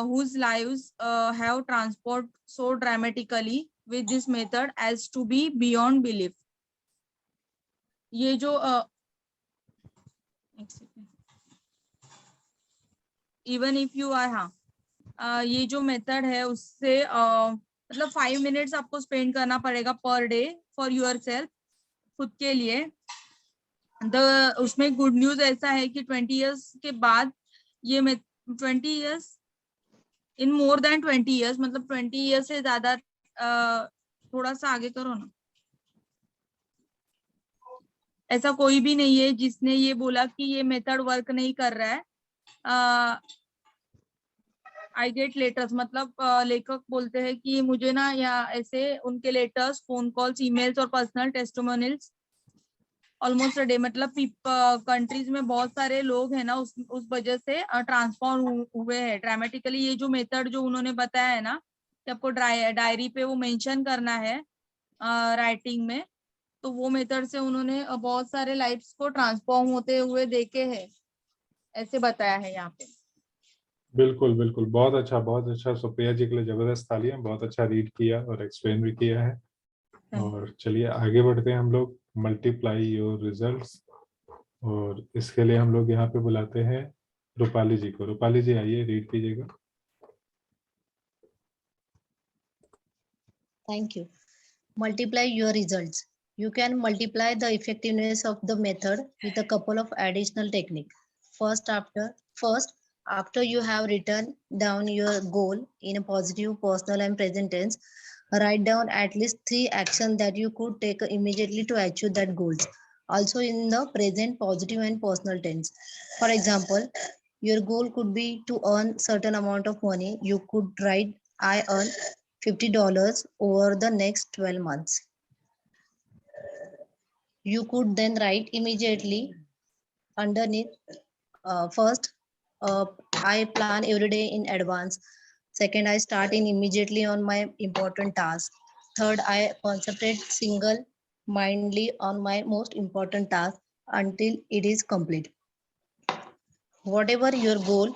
whose lives have transformed so dramatically with this method as to be beyond belief. ये जो इवन इफ यू आर ये जो मेथड है उससे मतलब 5 मिनट्स आपको स्पेंड करना पड़ेगा per day for your self, खुद के लिए। उसमें गुड न्यूज ऐसा है कि 20 इयर्स के बाद ये 20 years in more than 20 years मतलब 20 इयर्स से ज्यादा थोड़ा सा आगे करो ना। ऐसा कोई भी नहीं है जिसने ये बोला कि ये मेथड वर्क नहीं कर रहा है। आई गेट लेटर्स मतलब लेखक बोलते हैं कि मुझे ना या ऐसे उनके लेटर्स, फोन कॉल्स, ईमेल्स और personal testimonials almost a day मतलब कंट्रीज में बहुत सारे लोग हैं ना उस वजह से ट्रांसफॉर्म हुए हैं ड्रामेटिकली। ये जो मेथड जो उन्होंने बताया है ना कि आपको डायरी पे वो मेंशन करना है राइटिंग में, तो वो मेथड से उन्होंने बहुत सारे लाइफ्स को ट्रांसफॉर्म होते हुए देखे हैं, ऐसे बताया है यहाँ पे। बिल्कुल बिल्कुल, बहुत अच्छा बहुत अच्छा। सुप्रिया जी के लिए जबरदस्त तालियां, बहुत अच्छा रीड किया और एक्सप्लेन भी किया है। और चलिए आगे बढ़ते हैं हम लोग, मल्टीप्लाई योर रिजल्ट्स। और इसके लिए हम लोग यहाँ पे बुलाते हैं रूपाली जी को। रूपाली जी आइए, रीड कीजिएगा। Thank you. Multiply your results. You can multiply the effectiveness of the method with a couple of additional techniques. First, after you have written down your goal in a positive, personal, and present tense, write down at least 3 actions that you could take immediately to achieve that goals. Also in the present, positive, and personal tense. For example, your goal could be to earn certain amount of money. You could write, I earn $50 over the next 12 months. You could then write immediately underneath, first, I plan every day in advance. Second, I start in immediately on my important task. Third, I concentrate single-mindedly on my most important task until it is complete. Whatever your goal,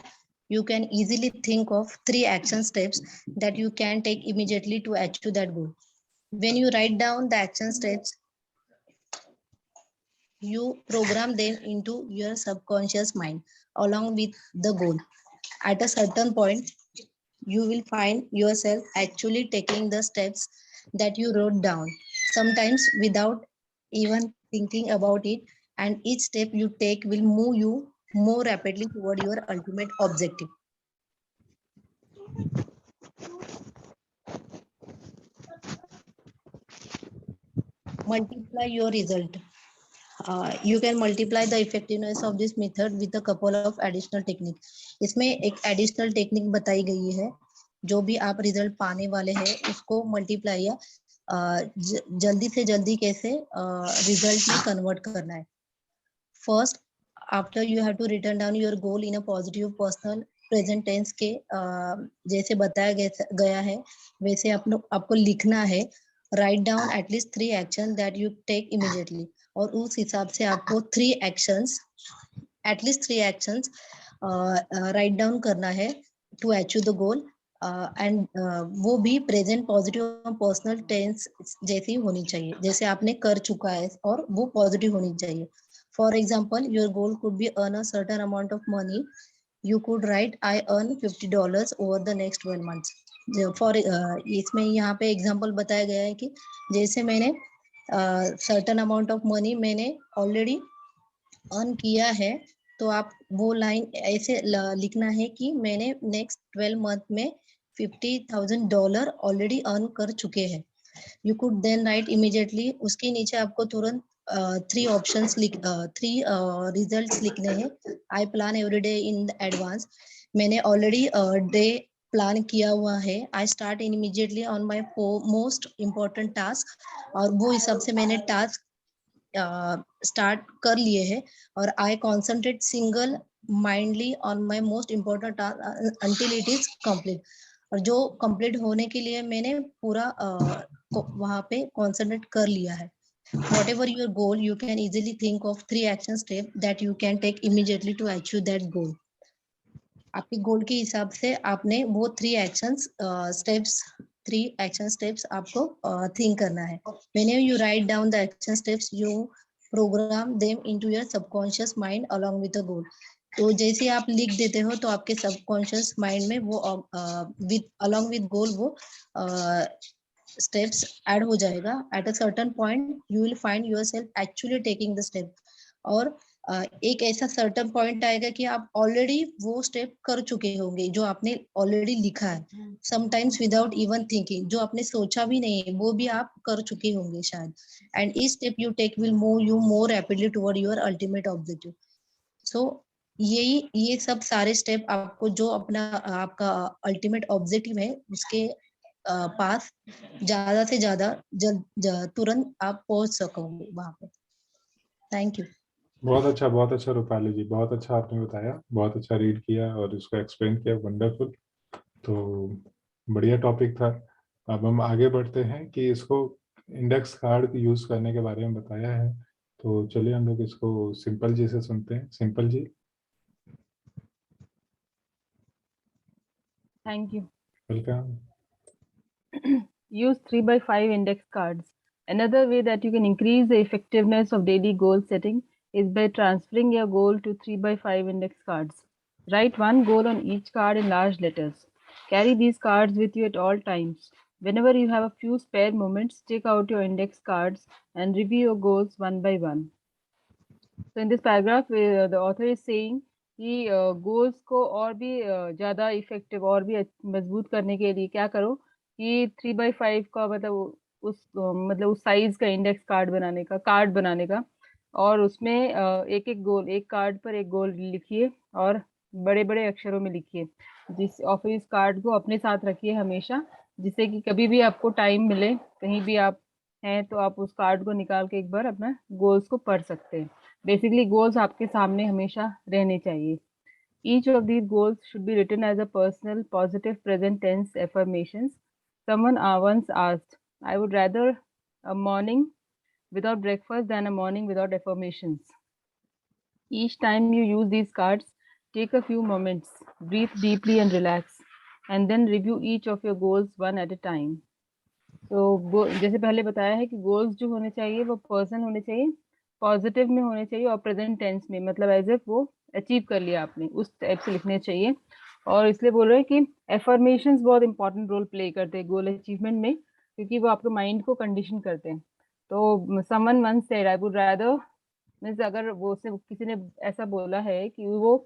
you can easily think of 3 action steps that you can take immediately to achieve that goal. When you write down the action steps, you program them into your subconscious mind along with the goal. At a certain point, you will find yourself actually taking the steps that you wrote down, sometimes without even thinking about it, and each step you take will move you more rapidly toward your ultimate objective. Multiply your result. You can multiply the effectiveness of this method with a couple of additional technique. इसमें एक additional technique बताई गई है, जो भी आप रिजल्ट पाने वाले हैं उसको मल्टीप्लाई या जल्दी से जल्दी कैसे रिजल्ट में कन्वर्ट करना है. First, after you have to written down your goal in a positive personal present tense के जैसे बताया गया है वैसे आपको लिखना है. Write down at least 3 action that you take immediately, और उस हिसाब से आपको 3 actions at least 3 actions write down करना है to achieve the goal. And वो भी प्रेजेंट पॉजिटिव पर्सनल टेंस जैसी होनी चाहिए, जैसे आपने कर चुका है, और वो पॉजिटिव होनी चाहिए. For example, your goal could be earn a certain amount of money. You could write, I earn $50 over the next 12 months. For इसमें यहाँ पे एग्जांपल बताया गया है कि जैसे मैंने सर्टेन अमाउंट ऑफ मनी मैंने ऑलरेडी अर्न किया है, तो आप वो लाइन ऐसे लिखना है कि मैंने नेक्स्ट 12 मंथ में $50,000 ऑलरेडी अर्न कर चुके हैं. You could then write immediately, उसके नीचे आपको तुरंत 3 ऑप्शंस 3 रिजल्ट्स लिखने हैं. I plan every day in advance, मैंने ऑलरेडी डे प्लान किया हुआ है. I start immediately on my most important task, और वो हिसाब से मैंने टास्क स्टार्ट कर लिए हैं. और I concentrate single mindedly on my most important task until it is complete. और जो कंप्लीट होने के लिए मैंने पूरा वहां पे कॉन्सेंट्रेट कर लिया है. Whatever your goal, you can easily think of 3 action steps that you can take immediately to achieve that goal. आपके गोल के हिसाब से आपने वो 3 action steps आपको think करना है. Whenever you write down the action steps, you program them into your subconscious mind along with the goal. तो जैसे आप लिख देते हो तो आपके सबकॉन्शियस माइंड में वो along with goal वो steps add हो जाएगा. At a certain point you will find yourself actually taking the step. और एक ऐसा certain point आएगा कि आप already वो step कर चुके होंगे जो आपने already लिखा है. Sometimes without even thinking, जो आपने सोचा भी नहीं है वो भी आप कर चुके होंगे शायद. And each step you take will move you more rapidly toward your ultimate objective. So ये सब सारे स्टेप आपको जो अपना आपका अल्टीमेट ऑब्जेक्टिव है उसके पास ज्यादा से ज्यादा तुरंत आप पहुंच सकोगे वहां पे. Thank you. बहुत अच्छा रूपाली जी, बहुत अच्छा आपने बताया, बहुत अच्छा रीड किया और इसको एक्सप्लेन किया. वंडरफुल. तो बढ़िया टॉपिक था. अब हम आगे बढ़ते हैं कि इसको इंडेक्स कार्ड यूज करने के बारे में बताया है, तो चलिए हम लोग इसको सिंपल जी से सुनते हैं. Simple ji. Thank you. Welcome. Use 3x5 index cards. Another way that you can increase the effectiveness of daily goal setting is by transferring your goal to 3x5 index cards. Write one goal on each card in large letters. Carry these cards with you at all times. Whenever you have a few spare moments, take out your index cards and review your goals one by one. So in this paragraph, the author is saying कि गोल्स को और भी ज़्यादा इफेक्टिव और भी मजबूत करने के लिए क्या करो कि 3x5 का मतलब उस साइज का इंडेक्स कार्ड बनाने का और उसमें एक कार्ड पर एक गोल लिखिए और बड़े बड़े अक्षरों में लिखिए. इस कार्ड को अपने साथ रखिए हमेशा, जिससे कि कभी भी आपको टाइम मिले, कहीं भी आप हैं तो आप उस कार्ड को निकाल के एक बार अपना गोल्स को पढ़ सकते हैं. बेसिकली गोल्स आपके सामने हमेशा रहने चाहिए. Each of these goals should be written as a personal, positive, present tense affirmations. Someone once asked, I would rather a morning without breakfast than a morning without affirmations. Each time you use these cards, take a few moments, breathe deeply and relax, and then review each of your goals one at a time. तो जैसे पहले बताया है कि गोल्स जो होने चाहिए वो पर्सन होने चाहिए, पॉजिटिव में होने चाहिए और प्रेजेंट टेंस में, मतलब एज इफ वो अचीव कर लिया आपने, उस टाइप से लिखने चाहिए. और इसलिए बोल रहे हैं कि एफर्मेशंस बहुत इंपॉर्टेंट रोल प्ले करते हैं गोल अचीवमेंट में, क्योंकि वो आपके माइंड को कंडीशन करते हैं. तो someone once said I would rather, means अगर वो से किसी ने ऐसा बोला है कि वो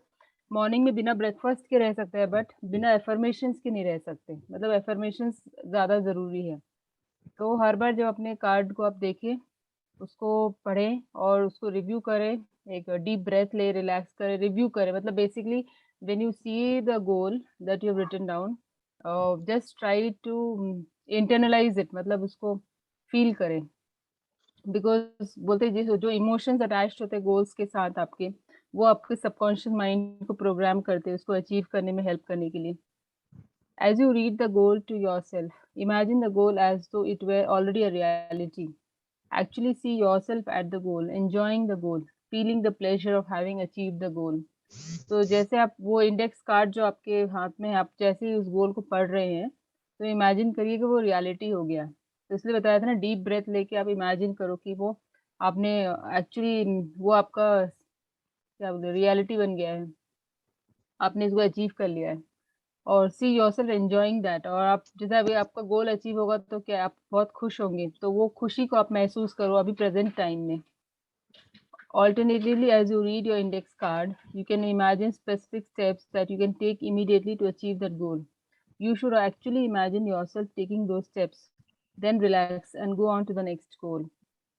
मॉर्निंग में बिना ब्रेकफास्ट के रह सकते हैं बट बिना एफर्मेशंस के नहीं रह सकते, मतलब एफर्मेशंस ज़्यादा ज़रूरी है। तो हर बार जब अपने कार्ड को आप देखें, उसको पढ़ें और उसको रिव्यू करें, एक डीप ब्रेथ ले, रिलैक्स करें, रिव्यू करें, मतलब basically when you see the goal that you have written down, just try to internalize it, मतलब उसको फील करें, बिकॉज बोलते हैं जो इमोशंस अटैच्ड होते हैं गोल्स के साथ आपके, वो आपके सबकॉन्शियस माइंड को प्रोग्राम करते हैं उसको अचीव करने में हेल्प करने के लिए। As you read the goal to yourself, imagine the goal as though it were already a reality. Actually see yourself at the goal, enjoying the goal, feeling the pleasure of having achieved the goal. तो जैसे आप वो इंडेक्स कार्ड जो आपके हाथ में है, आप जैसे ही उस गोल को पढ़ रहे हैं तो इमेजिन करिए कि वो रियलिटी हो गया। तो इसलिए बताया था ना, डीप ब्रेथ लेके आप इमेजिन करो कि वो आपने एक्चुअली वो आपका क्या बोलते रियलिटी बन गया है, आपने इसको अचीव कर लिया है। और सी योरसेल्फ एंजॉयिंग दैट, और आप जैसे अभी आपका गोल अचीव होगा तो क्या आप बहुत खुश होंगे, तो वो खुशी को आप महसूस करो अभी प्रेजेंट टाइम में। Alternatively, as you read your index card, you can imagine specific steps that you can take immediately to achieve that goal. You should actually imagine yourself taking those steps, then relax and go on to the next goal.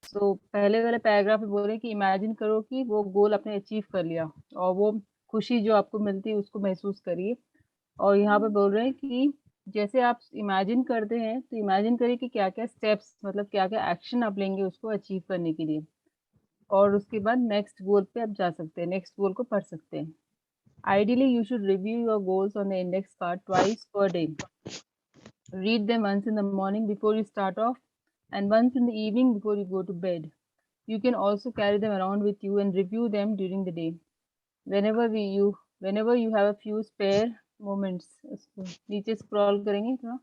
So पहले वाले पैराग्राफ में बोल रहे हैं कि इमेजिन करो कि वो गोल आपने अचीव कर लिया और वो खुशी जो आपको मिलती है उसको महसूस करिए। और यहाँ पे बोल रहे हैं कि जैसे आप इमेजिन करते हैं तो इमेजिन करिए कि क्या-क्या स्टेप्स, मतलब क्या-क्या एक्शन आप लेंगे उसको अचीव करने के लिए, और उसके बाद नेक्स्ट गोल पे आप जा सकते हैं, नेक्स्ट गोल को पढ़ सकते हैं। Ideally, you should review your goals on the index card twice per day. Read them once in the morning before you start off and once in the evening before you go to bed. You can also carry them around with you and review them during the day. Whenever you have a few spare moments, इसको नीचे स्क्रॉल करेंगे थोड़ा,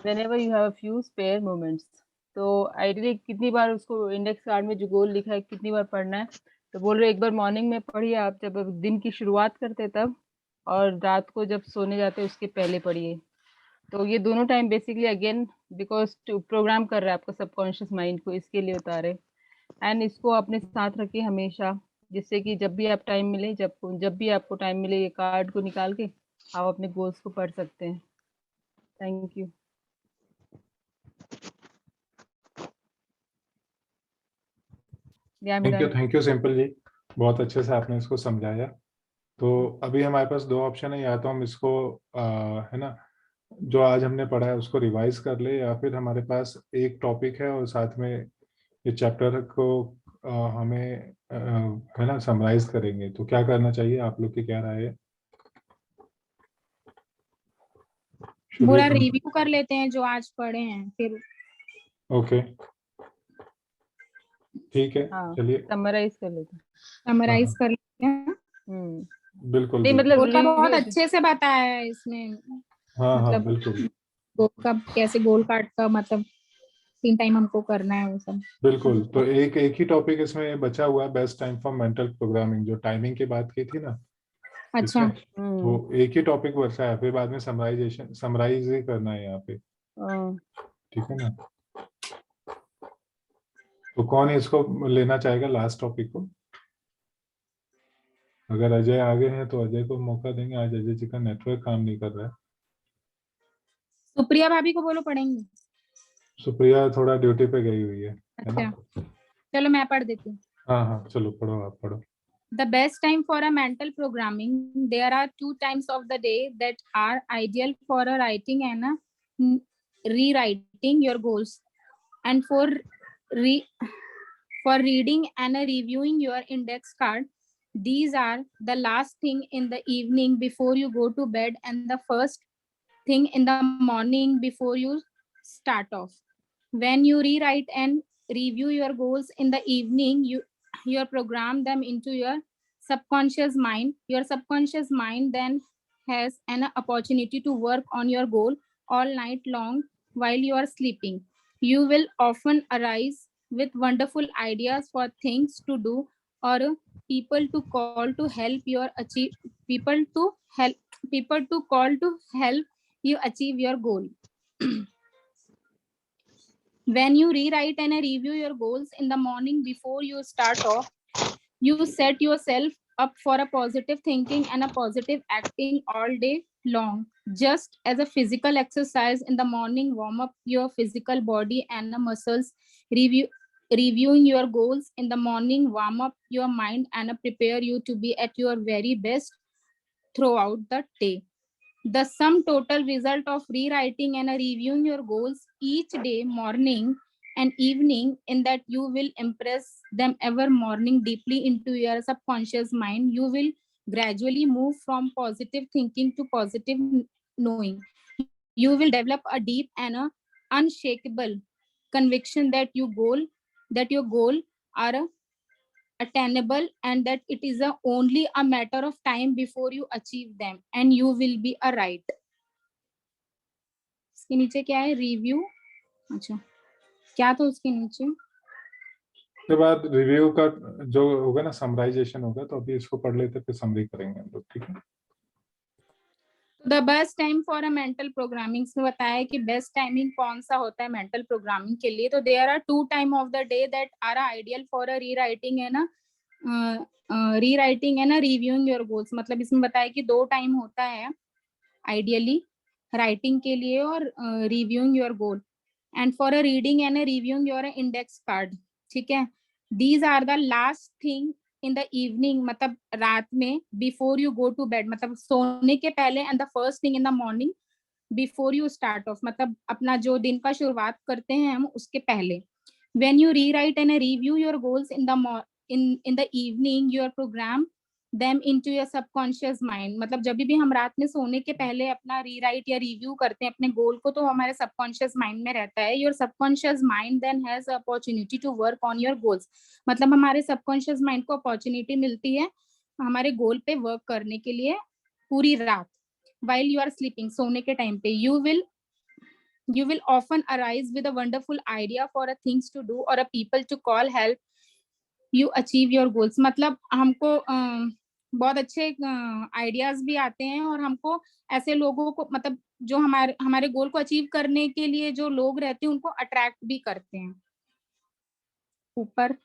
whenever you have a few spare moments, तो आइडियली कितनी बार उसको इंडेक्स कार्ड में जो गोल लिखा है कितनी बार पढ़ना है, तो बोल रहे एक बार मॉर्निंग में पढ़िए आप जब दिन की शुरुआत करते तब, और रात को जब सोने जाते उसके पहले पढ़िए। तो ये दोनों time basically again because program कर रहा है आपका सबकॉन्शियस माइंड को, इसके लिए उतारे। एंड इसको अपने साथ रखिए हमेशा, जिससे कि जब भी आप टाइम मिले, जब भी आपको टाइम मिले, ये कार्ड को निकाल के आप अपने गोल्स को पढ़ सकते हैं। Thank you. Thank you Simple ji, बहुत अच्छे से आपने इसको समझाया। तो अभी हमारे पास दो ऑप्शन है, या तो हम इसको है ना जो आज हमने पढ़ा है उसको रिवाइज कर ले, या फिर हमारे पास एक टॉपिक है और साथ में ये चैप्टर को हमें है ना समराइज करेंगे। तो क्या करना चाहिए, आप लोग की क्या राय है? पूरा रिव्यू कर लेते हैं जो आज पढ़े हैं फिर। ओके ठीक है, हाँ, चलिए समराइज कर लेते हैं। समराइज कर लेते हैं। बिल्कुल नहीं, बिल्कुल। मतलब गोल का बहुत अच्छे से बताया है इसमें, हाँ हाँ मतलब बिल्कुल गोल का कैसे, गोल कार्ड का मतलब 3 टाइम हमको करना है वो सब। बिल्कुल। तो एक ही टॉपिक इसमें बचा हुआ है, best time for mental programming, जो टाइमिंग की बात की थी ना अच्छा। इसमें, तो एक ही टॉपिक बचा है, फिर बाद में समराइज ही करना है यहाँ पे, ठीक है ना। तो कौन इसको लेना चाहेगा लास्ट टॉपिक को? अगर अजय आगे हैं तो अजय को मौका देंगे। आज अजय जी का नेटवर्क काम नहीं कर रहा है। सुप्रिया भाभी को बोलो पढ़ेंगी। सुप्रिया थोड़ा ड्यूटी पे गई हुई है ना? अच्छा चलो मैं पढ़ देती हूँ। हाँ हाँ चलो पढ़ो, आप पढ़ो। The best time for a mental programming, there are 2 times of the day that are ideal for a writing and a rewriting your goals, and for reading and a reviewing your index card. These are the last thing in the evening before you go to bed and the first thing in the morning before you start off. When you rewrite and review your goals in the evening, you program them into your subconscious mind. Your subconscious mind then has an opportunity to work on your goal all night long while you are sleeping. You will often arise with wonderful ideas for things to do or people to call to help you achieve you achieve your goal. When you rewrite and review your goals in the morning before you start off, you set yourself up for a positive thinking and a positive acting all day long. Just as a physical exercise in the morning, warm up your physical body and the muscles, reviewing your goals in the morning, warm up your mind and prepare you to be at your very best throughout the day. The sum total result of rewriting and reviewing your goals each day, morning and evening, in that you will impress them ever morning deeply into your subconscious mind. You will gradually move from positive thinking to positive knowing. You will develop a deep and a unshakable conviction that your goal are attainable and that it is only a matter of time before you achieve them, and you will be a right. इसके नीचे क्या है? रिव्यू. अच्छा, क्या था उसके नीचे? उसके बाद रिव्यू का जो होगा ना, समराइजेशन होगा, तो अभी इसको पढ़ लेते फिर समरी करेंगे हम लोग, ठीक है? The best time for a mental programming में बताया कि बेस्ट टाइमिंग कौन सा होता है मेंटल प्रोग्रामिंग के लिए. तो there are 2 time of the day that are ideal for a rewriting है ना, रीराइटिंग है ना, रिव्यूइंग योर गोल्स. मतलब इसमें बताया कि 2 टाइम होता है आइडियली राइटिंग के लिए और reviewing your goal, and for a reading and reviewing your index card. ठीक है, these are the last thing in the evening, मतलब रात में, before you go to bed, मतलब सोने के पहले, and the first thing in the morning before you start off, मतलब अपना जो दिन का शुरुआत करते हैं हम उसके पहले. When you rewrite and review your goals in the evening, your program them into your subconscious mind. मतलब जब भी हम रात में सोने के पहले अपना रीराइट या रिव्यू करते हैं अपने गोल को, तो हमारे सबकॉन्शियस माइंड में रहता है. Your subconscious mind then has opportunity to work on your goals. मतलब हमारे सबकॉन्शियस माइंड को अपॉर्चुनिटी मिलती है हमारे गोल पे वर्क करने के लिए पूरी रात. while you are sleeping, सोने के टाइम पे, you will often arise with a wonderful idea for a things to do or a people to call help you achieve your goals. मतलब हमको बहुत अच्छे आइडियाज भी आते हैं और हमको ऐसे लोगों को, मतलब जो हमारे गोल को अचीव करने के लिए जो लोग रहते हैं उनको अट्रैक्ट भी करते हैं. ऊपर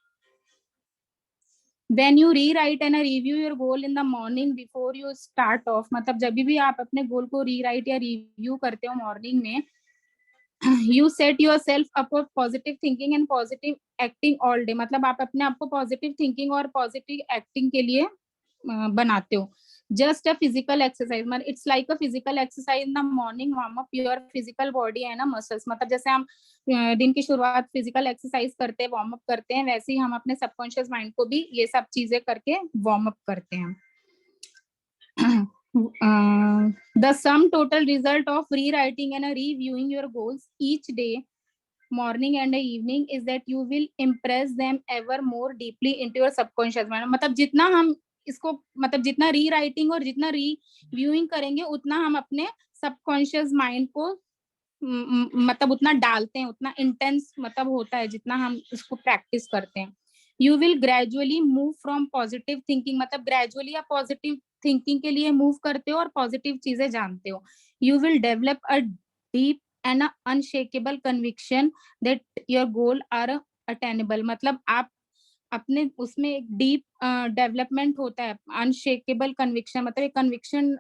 when you rewrite and review your goal in the morning before you start off, मतलब जब भी आप अपने गोल को रीराइट या रिव्यू करते हो मॉर्निंग में, you set yourself up for positive thinking and positive acting all day. मतलब आप अपने आप को पॉजिटिव थिंकिंग और पॉजिटिव एक्टिंग के लिए बनाते हो. जस्ट अ फिजिकल एक्सरसाइज, मतलब it's like a physical exercise in the morning, warm up your physical body है ना, मसल्स. मतलब जैसे हम दिन की शुरुआत फिजिकल एक्सरसाइज करते हैं, वार्म अप करते हैं, वैसे ही हम अपने सबकॉन्शियस माइंड को भी ये सब चीजें करके वार्म अप करते हैं. The sum total result of rewriting and reviewing your goals each day, morning and evening, is that you will impress them ever more deeply into your subconscious mind. मतलब जितना हम इसको, मतलब जितना रीराइटिंग और जितना रिव्यूइंग करेंगे उतना हम अपने सबकॉन्शियस माइंड को मतलब उतना डालते हैं, उतना इंटेंस मतलब होता है जितना हम इसको प्रैक्टिस करते हैं. You will gradually move from positive thinking, मतलब ग्रेजुअली आप पॉजिटिव थिंकिंग के लिए मूव करते हो और पॉजिटिव चीजें जानते हो. You will develop a deep and a unshakable conviction that your goal are attainable. मतलब आप अपने उसमें एक डीप डेवलपमेंट होता है. अनशेकेबल कन्विक्शन मतलब एक कन्विक्शन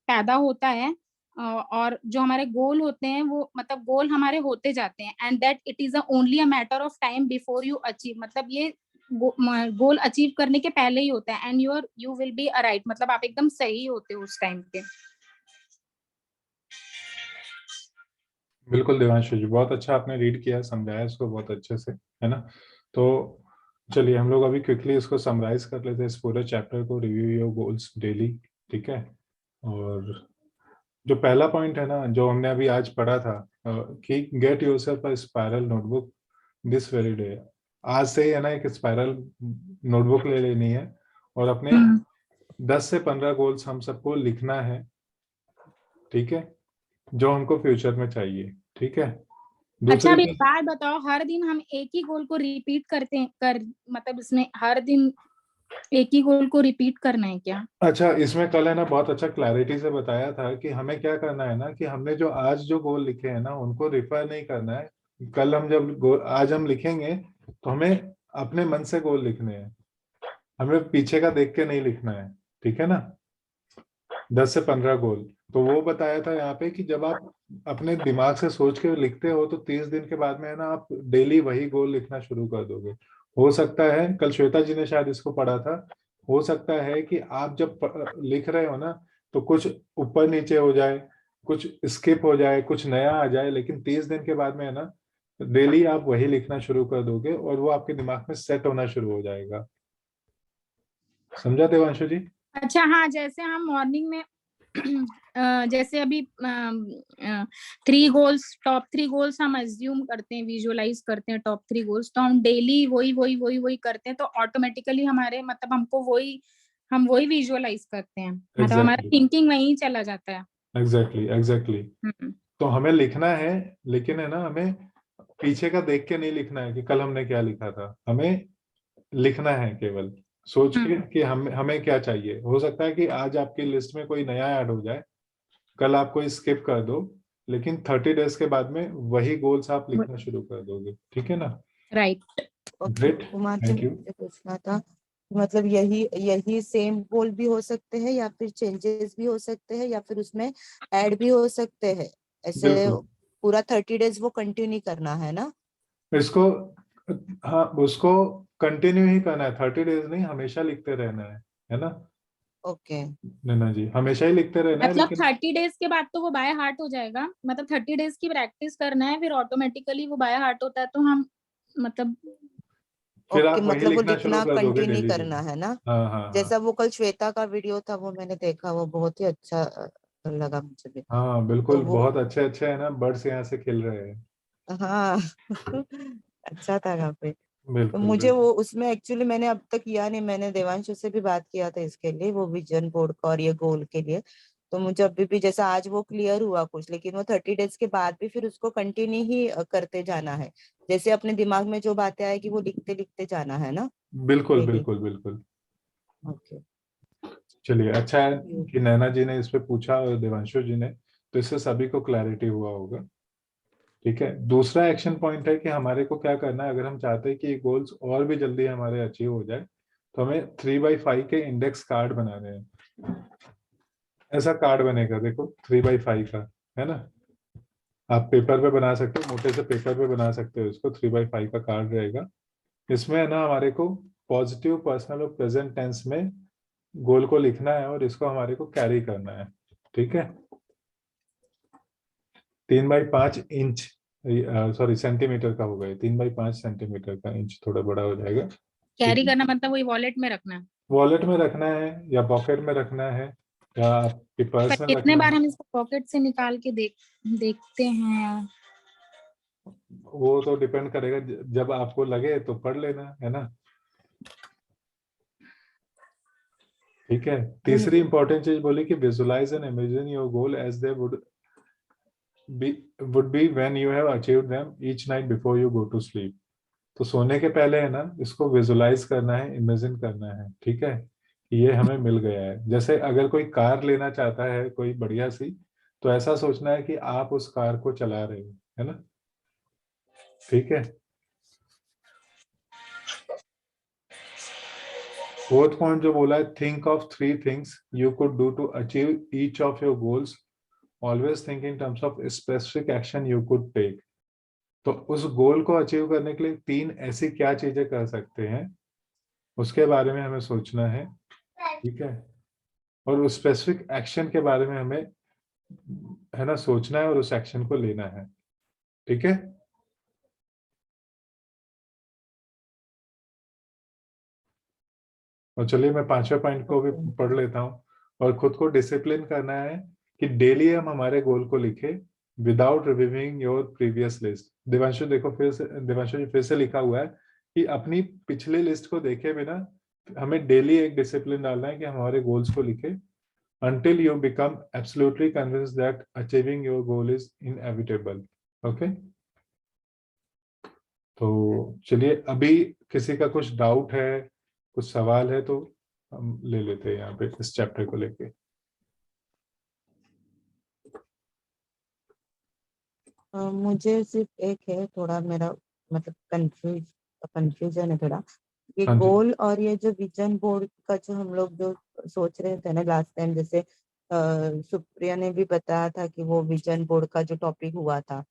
पैदा होता है और जो हमारे गोल होते हैं वो मतलब गोल हमारे होते जाते हैं. And that it is only a matter of time before you achieve, मतलब ये गोल अचीव करने के पहले ही होता है. And you will be a right, मतलब आप एकदम सही होते हो उस टाइम पे. बिल्कुल देवांशु जी, बहुत अच्छा आपने रीड किया, समझाया इसको बहुत अच्छे से, है ना? तो चलिए हम लोग अभी क्विकली इसको समराइज कर लेते हैं, इस पूरे चैप्टर को, रिव्यू योर गोल्स डेली. ठीक है, और जो पहला पॉइंट है ना जो हमने अभी आज पढ़ा था कि get yourself a spiral notebook this very day. आज से ही है ना एक स्पाइरल नोटबुक ले लेनी है और अपने 10 से 15 गोल्स हम सबको लिखना है. ठीक है, जो हमको फ्यूचर में चाहिए. ठीक है. अच्छा, अब एक बात बताओ, हर दिन हम एक ही गोल को रिपीट करते हैं मतलब इसमें हर दिन एक ही गोल को रिपीट करना है क्या? अच्छा, इसमें कल है ना बहुत अच्छा क्लैरिटी से बताया था कि हमें क्या करना है ना, कि हमने जो आज जो गोल लिखे हैं ना उनको रिफर नहीं करना है. कल हम जब आज हम लिखेंगे तो हमें अपने मन से गोल लिखने हैं. हमें पीछे का देख के नहीं लिखना है, ठीक है ना। 10 से 15 गोल। तो वो बताया था यहाँ पे कि जब आप अपने दिमाग से सोच के लिखते हो तो 30 दिन के बाद में है ना, आप डेली वही गोल लिखना शुरू कर दोगे। हो सकता है, कल श्वेता जी ने शायद इसको पढ़ा था, हो सकता है कि आप जब लिख रहे हो ना तो कुछ ऊपर नीचे हो जाए, कुछ स्किप हो जाए, कुछ नया आ जाए, लेकिन 30 दिन के बाद में है ना, डेली आप वही लिखना शुरू कर दोगे और वो आपके दिमाग में सेट होना शुरू हो जाएगा। समझा देवांशु जी? अच्छा हाँ, जैसे हम मॉर्निंग में जैसे अभी 3 गोल्स, टॉप 3 गोल्स हम अज्यूम करते हैं, विजुअलाइज करते हैं टॉप 3 गोल्स, तो हम डेली वही करते हैं, तो ऑटोमेटिकली हमारे मतलब हमको हम वही विजुअलाइज करते हैं, मतलब हमारा एग्जैक्टली थिंकिंग वहीं चला जाता है। एग्जैक्टली। हम्म, तो हमें लिखना है, लेकिन है ना, हमें पीछे का देख के नहीं लिखना है कि कल हमने क्या लिखा था। हमें लिखना है केवल सोच के कि हमें क्या चाहिए। हो सकता है कि आज आपकी लिस्ट में कोई नया ऐड हो जाए, कल आप कोई स्किप कर दो, लेकिन 30 डेज के बाद में वही गोल्स आप लिखना शुरू कर दोगे, ठीक है ना। Right. Okay, great, Kumar ji thank you. मुझे पूछना था, मतलब यही यही सेम गोल भी हो सकते हैं या फिर चेंजेस भी हो सकते हैं या फिर उसमें ऐड भी हो सकते हैं, ऐसे बिल्कुल, पूरा 30 डेज वो कंटिन्यू करना है ना? इसको, हाँ, उसको कंटिन्यू ही करना है, 30 डेज नहीं, हमेशा लिखते रहना है ना। ओके। नैना जी, हमेशा ही लिखते रहना है, मतलब लेकिन 30 डेज के बाद तो वो बाय हार्ट हो जाएगा, मतलब 30 डेज की प्रैक्टिस करना है, फिर ऑटोमेटिकली वो बाय हार्ट होता है, तो हम मतलब फिर ओके, आप वही मतलब वो लिखना शुरू लिखना कर दोगे कंटिन्यू डेली करना डेली। है ना? हाँ हाँ हाँ। जैसा वो कल श्वेता का वीडियो था वो मैंने देखा, वो बहुत ही अच्छा लगा मुझे भी। हाँ तो बिल्कुल, वो बहुत अच्छे अच्छे है ना, बर्ड्स यहाँ से खेल रहे हैं। हाँ अच्छा था वहाँ पे। तो बिल्कुल मुझे बिल्कुल। वो उसमें एक्चुअली मैंने अब तक किया नहीं, मैंने देवांशु से भी बात किया था इसके लिए, वो विजन बोर्ड का और ये गोल के लिए। तो मुझे अभी भी जैसा आज वो क्लियर हुआ कुछ, लेकिन वो 30 डेज के बाद भी फिर उसको कंटिन्यू ही करते जाना है, जैसे अपने दिमाग में जो बातें आए कि वो लिखते लिखते जाना है ना बिल्कुल डेली। बिल्कुल बिल्कुल। ओके। चलिए, अच्छा है कि नैना जी ने इस पे पूछा और देवांशु जी ने, तो इससे सभी को क्लैरिटी हुआ होगा। ठीक है, दूसरा एक्शन पॉइंट है कि हमारे को क्या करना है। अगर हम चाहते हैं कि ये गोल्स और भी जल्दी हमारे अचीव हो जाए, तो हमें 3x5 के इंडेक्स कार्ड बनाने हैं। ऐसा कार्ड बनेगा, देखो, 3x5 का, है ना। आप पेपर पे बना सकते हो, मोटे से पेपर पे बना सकते हो इसको। 3x5 का कार्ड रहेगा। इसमें है ना, हमारे को पॉजिटिव, पर्सनल और प्रेजेंट टेंस में गोल को लिखना है और इसको हमारे को कैरी करना है, ठीक है। 3x5 इंच, सॉरी सेंटीमीटर का होगा ये, 3x5 सेंटीमीटर का। इंच थोड़ा बड़ा हो जाएगा, ठीक कैरी है। करना मतलब वही वॉलेट में रखना। वॉलेट में रखना है या पॉकेट में रखना है या आपके पर पर्स में कितने रखना बार है, हम इसको पॉकेट से निकाल के देखते हैं? वो तो डिपेंड करेगा। जब आपको लगे तो पढ़ लेना, है ना। ठीक है। तीसरी इंपॉर्टेंट चीज बोली कि visualize and imagine your goal as they would be when you have achieved them each night before you go to sleep। तो सोने के पहले है ना, इसको विजुलाइज करना है, इमेजिन करना है, ठीक है, कि ये हमें मिल गया है। जैसे अगर कोई कार लेना चाहता है कोई बढ़िया सी, तो ऐसा सोचना है कि आप उस कार को चला रहे हो, है ना, ठीक है। फोर्थ पॉइंट जो बोला है, think of 3 things you could do to achieve each of your goals, always think in terms of specific action you could take. तो उस गोल को अचीव करने के लिए 3 ऐसी क्या चीजें कर सकते हैं, उसके बारे में हमें सोचना है, ठीक है। और उस स्पेसिफिक एक्शन के बारे में हमें, है ना, सोचना है और उस एक्शन को लेना है, ठीक है। और चलिए मैं 5वें पॉइंट को भी पढ़ लेता हूँ। और खुद को डिसिप्लिन करना है कि डेली हम हमारे गोल को लिखे without reviewing your previous list. Devanshu देखो, फिर से देवांशु जी फिर से लिखा हुआ है कि अपनी पिछली लिस्ट को देखे बिना हमें डेली एक डिसिप्लिन डालना है कि हमारे गोल्स को लिखे until you become absolutely convinced that achieving your goal is inevitable। okay? तो चलिए, अभी किसी का कुछ डाउट है, कुछ सवाल है तो हम ले लेते हैं यहाँ पे इस चैप्टर को लेके। मुझे सिर्फ एक है, थोड़ा मेरा मतलब कंफ्यूजन है थोड़ा, ये हाँ जी। गोल और ये जो विजन बोर्ड का जो हम लोग जो सोच रहे थे ना लास्ट टाइम, जैसे सुप्रिया ने भी बताया था कि वो विजन बोर्ड का जो टॉपिक हुआ था,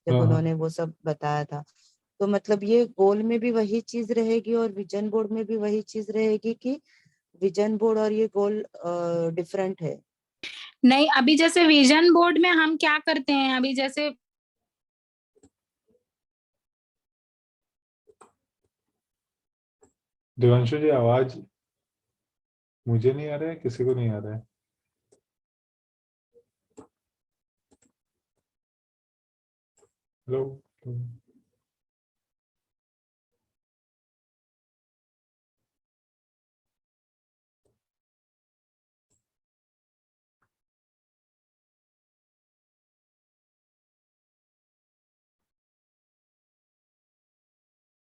जब हाँ, हाँ। उन्होंने वो सब बताया था, तो मतलब ये गोल में भी वही चीज रहेगी और विजन बोर्ड में भी वही चीज रहेगी कि विजन बोर्ड और ये गोल डिफरेंट है? नहीं, अभी जैसे विजन बोर्ड में हम क्या करते हैं, अभी जैसे देवांशु जी, आवाज मुझे नहीं आ रहा है, किसी को नहीं आ रहा है? हेलो।